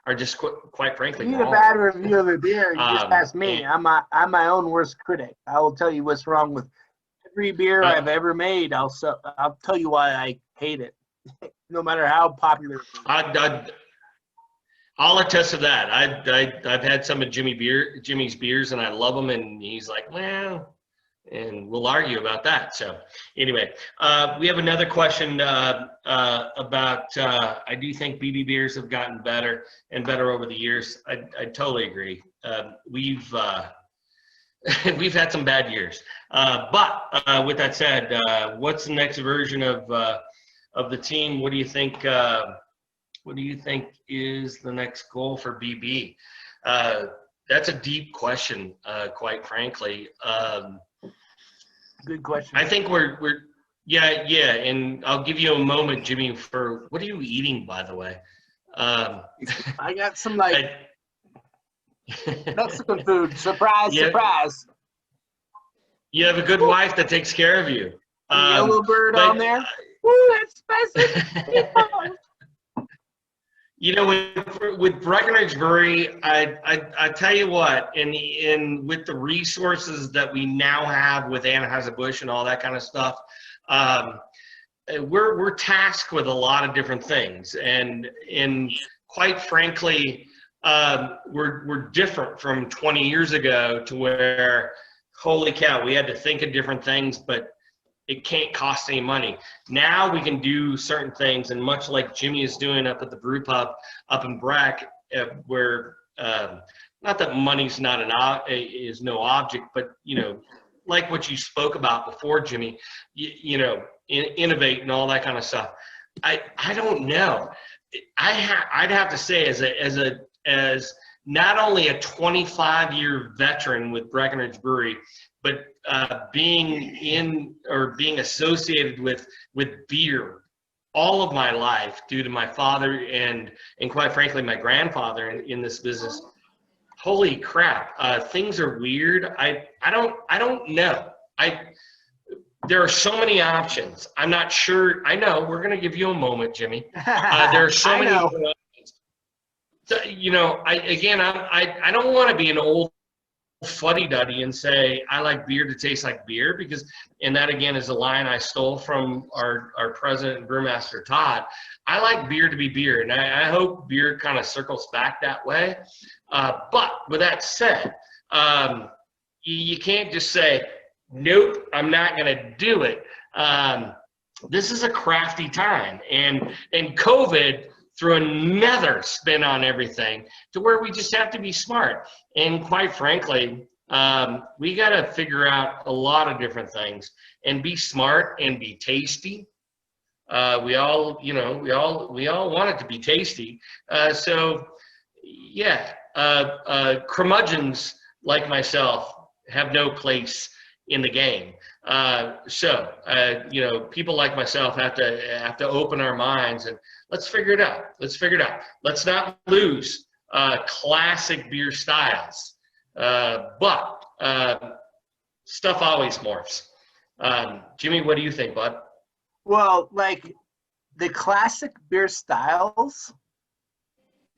are just quite frankly you need wrong. A bad review of a beer, you just ask me. I'm my own worst critic. I will tell you what's wrong with every beer I've ever made. I'll tell you why I hate it, no matter how popular it is. I'll attest to that. I've had some of Jimmy's beers, and I love them, and he's like, well, and we'll argue about that. So anyway, we have another question about, I do think BB beers have gotten better and better over the years. I totally agree. We've had some bad years. But with that said, what's the next version of the team? What do you think? What do you think is the next goal for BB? That's a deep question, quite frankly. Good question. I think we're yeah, and I'll give you a moment, Jimmy, for what are you eating, by the way? I got some Mexican food. Surprise, surprise. You have a good wife that takes care of you. Yellow bird on there. Woo, that's spicy. You know, with Breckenridge Brewery, I tell you what, with the resources that we now have with Anheuser-Busch and all that kind of stuff, we're tasked with a lot of different things, and quite frankly, we're different from 20 years ago to where, holy cow, we had to think of different things, but it can't cost any money. Now we can do certain things, and much like Jimmy is doing up at the brew pub up in Breck, where not that money's not is no object, but you know, like what you spoke about before, Jimmy, you know, innovate and all that kind of stuff. I don't know. I'd have to say as not only a 25-year veteran with Breckenridge Brewery, but being associated with beer all of my life due to my father and quite frankly my grandfather in this business. Holy crap, things are weird. I don't know. There are so many options. I'm not sure. I know we're going to give you a moment, Jimmy. There are so many options. So, you know, I don't want to be an old fuddy-duddy and say I like beer to taste like beer, because, and that again is a line I stole from our president and brewmaster Todd. I like beer to be beer, and I hope beer kind of circles back that way. But with that said, you can't just say, nope, I'm not going to do it. This is a crafty time, and COVID threw another spin on everything to where we just have to be smart. And quite frankly, we got to figure out a lot of different things and be smart and be tasty. We all want it to be tasty. So yeah, curmudgeons like myself have no place in the game. You know, people like myself have to open our minds and let's figure it out. Let's not lose classic beer styles, but stuff always morphs. Jimmy, what do you think, bud? Well, like the classic beer styles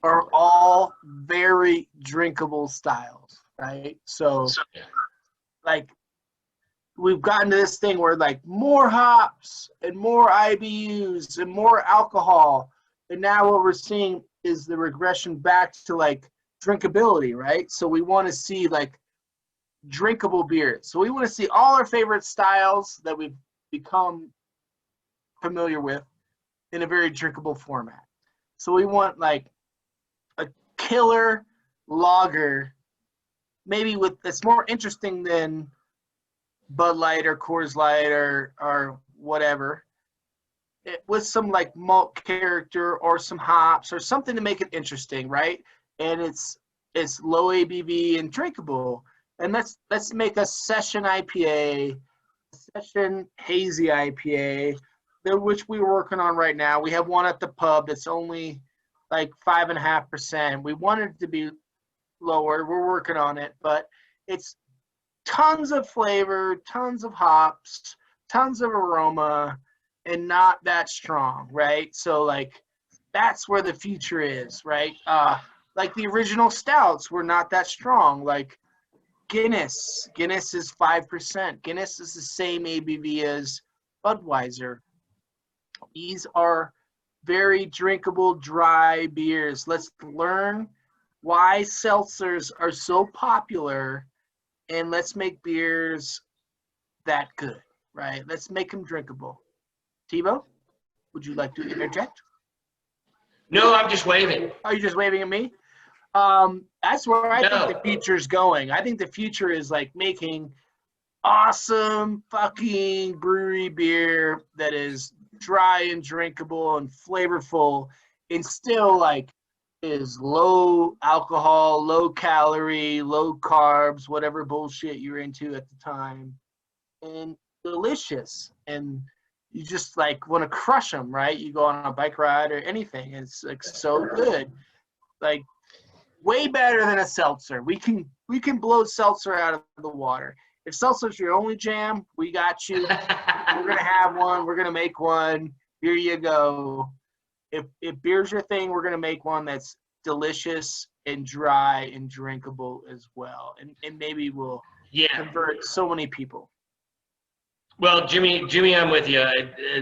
are all very drinkable styles, right? So like we've gotten to this thing where like more hops and more IBUs and more alcohol. And now what we're seeing is the regression back to like drinkability, right? So we want to see like drinkable beers. So we want to see all our favorite styles that we've become familiar with in a very drinkable format. So we want like a killer lager, maybe that's more interesting than Bud Light or Coors Light or whatever, with some like malt character or some hops or something to make it interesting, right? And it's low ABV and drinkable. And let's make a session IPA, session hazy IPA, which we're working on right now. We have one at the pub that's only like 5.5%. We wanted it to be lower. We're working on it, but it's tons of flavor, tons of hops, tons of aroma, and not that strong, right? So like that's where the future is, right? Like the original stouts were not that strong. Like Guinness is 5%. Guinness is the same ABV as Budweiser. These are very drinkable, dry beers. Let's learn why seltzers are so popular, and let's make beers that good, right? Let's make them drinkable. Tebow, would you like to interject? No, I'm just waving. Are you just waving at me? That's where I think the future's going. I think the future is like making awesome fucking brewery beer that is dry and drinkable and flavorful and still like is low alcohol, low calorie, low carbs, whatever bullshit you're into at the time, and delicious. And you just like want to crush them, right? You go on a bike ride or anything. It's like so good, like way better than a seltzer. We can blow seltzer out of the water. If seltzer's your only jam, we got you. We're gonna have one. We're gonna make one. Here you go. if beer's your thing, we're gonna make one that's delicious and dry and drinkable as well, and maybe we'll convert so many people. Well, Jimmy, I'm with you.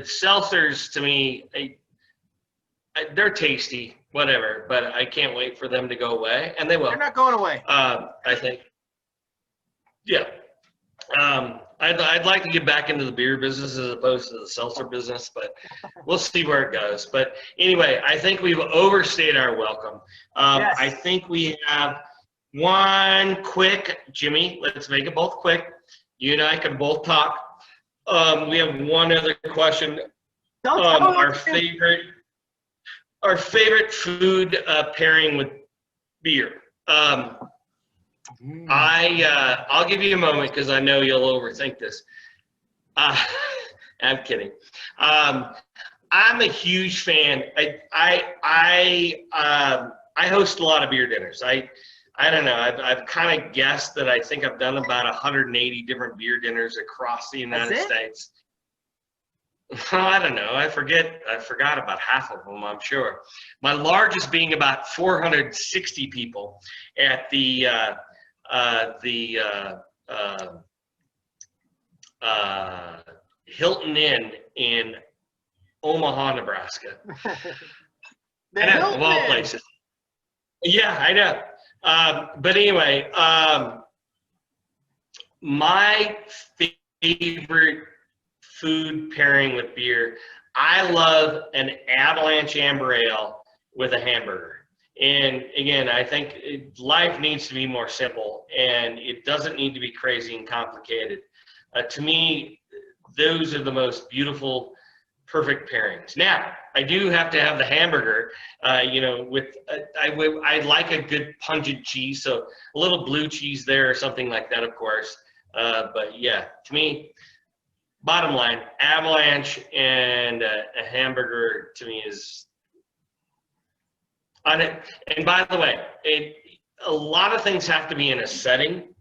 Seltzers to me, they're tasty, whatever, but I can't wait for them to go away, and they will. They're not going away. I think. Yeah. I'd like to get back into the beer business as opposed to the seltzer business, but we'll see where it goes. But anyway, I think we've overstayed our welcome. Yes. I think we have one quick, Jimmy, let's make it both quick. You and I can both talk. We have one other question. Our favorite food pairing with beer. I'll give you a moment because I know you'll overthink this. I'm kidding. I'm a huge fan. I host a lot of beer dinners. I don't know. I've kind of guessed that I think I've done about 180 different beer dinners across the United States. I don't know. I forgot about half of them, I'm sure. My largest being about 460 people at the Hilton Inn in Omaha, Nebraska. Of all places. Yeah, I know. But anyway, my favorite food pairing with beer, I love an Avalanche Amber Ale with a hamburger. And again, I think life needs to be more simple, and it doesn't need to be crazy and complicated. To me, those are the most beautiful, perfect pairings. Now, I do have to have the hamburger, with I like a good pungent cheese, so a little blue cheese there or something like that, of course. But yeah, to me, bottom line, Avalanche and a hamburger to me is on it. And by the way, a lot of things have to be in a setting.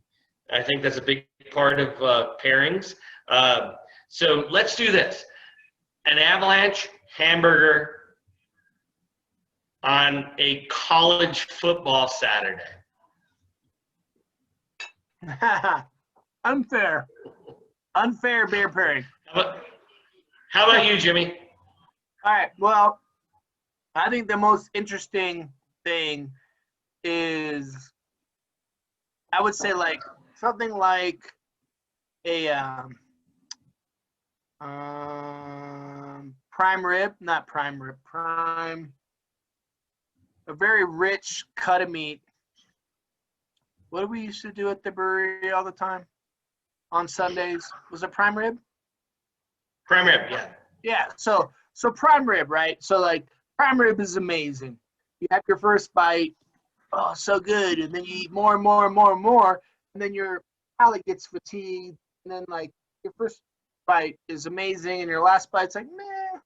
I think that's a big part of pairings. So let's do this. An Avalanche hamburger on a college football Saturday. Unfair beer pairing. How about you, Jimmy? All right. Well, I think the most interesting thing is, I would say, like something like a a very rich cut of meat. What did we used to do at the brewery all the time on Sundays? Was it prime rib? Prime rib, yeah. Yeah, so prime rib, right? So like prime rib is amazing. You have your first bite, oh, so good, and then you eat more and more and more and more, and then your palate gets fatigued, and then like your first bite is amazing, and your last bite's like, meh.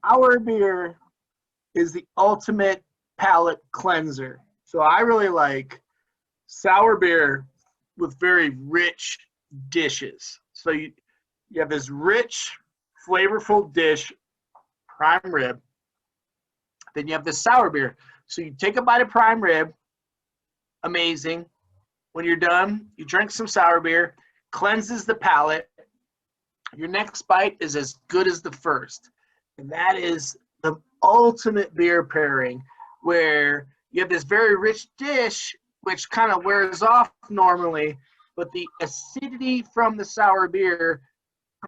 Sour beer is the ultimate palate cleanser. So I really like sour beer with very rich dishes. So you have this rich, flavorful dish, prime rib. Then you have this sour beer. So you take a bite of prime rib, amazing. When you're done, you drink some sour beer, cleanses the palate. Your next bite is as good as the first. And that is the ultimate beer pairing, where you have this very rich dish, which kind of wears off normally, but the acidity from the sour beer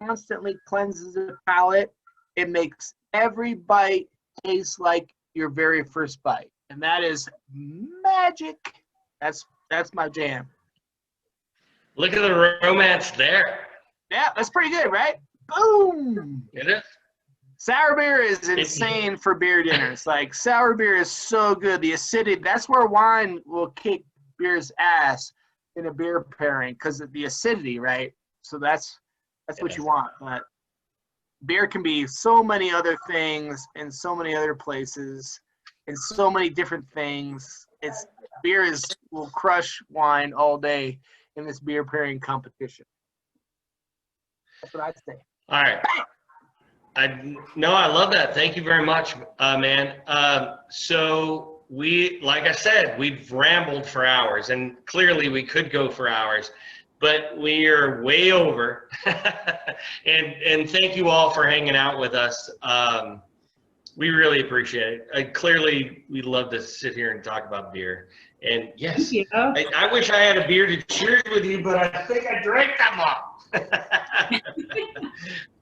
constantly cleanses the palate. It makes every bite taste like your very first bite, and that is magic. That's my jam. Look at the romance there. Yeah, that's pretty good, right? Boom. It is. Sour beer is insane for beer dinners. Like, sour beer is so good. The acidity, that's where wine will kick beer's ass in a beer pairing, because of the acidity, right? So that's what you want. But beer can be so many other things in so many other places and so many different things. Beer will crush wine all day in this beer pairing competition. That's what I'd say. All right. No, I love that. Thank you very much, man. So like I said, we've rambled for hours, and clearly we could go for hours, but we are way over. and thank you all for hanging out with us. We really appreciate it. Clearly, we'd love to sit here and talk about beer. And yes, I wish I had a beer to cheers with you, but I think I drank them all.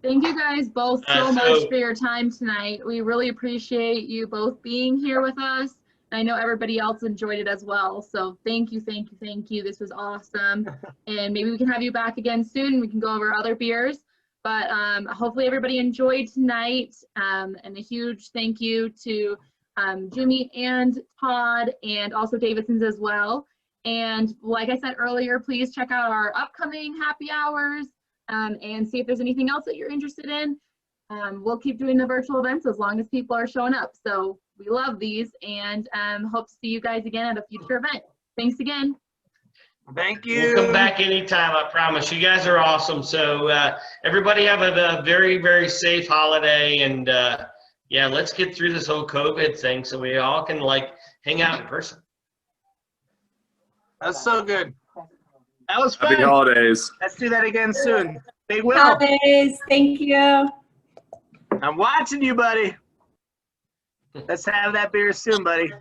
Thank you guys both so much for your time tonight. We really appreciate you both being here with us. I know everybody else enjoyed it as well. So thank you, thank you, thank you. This was awesome. And maybe we can have you back again soon. We can go over other beers. But hopefully everybody enjoyed tonight. And a huge thank you to Jimmy and Todd, and also Davidson's as well. And like I said earlier, please check out our upcoming happy hours and see if there's anything else that you're interested in. We'll keep doing the virtual events as long as people are showing up. So we love these, and hope to see you guys again at a future event. Thanks again. Thank you. We'll come back anytime, I promise. You guys are awesome. So everybody have a very, very safe holiday, and yeah, let's get through this whole COVID thing so we all can like hang out in person. That's so good. That was fun. Happy holidays. Let's do that again soon. They will. Holidays. Thank you. I'm watching you, buddy. Let's have that beer soon, buddy.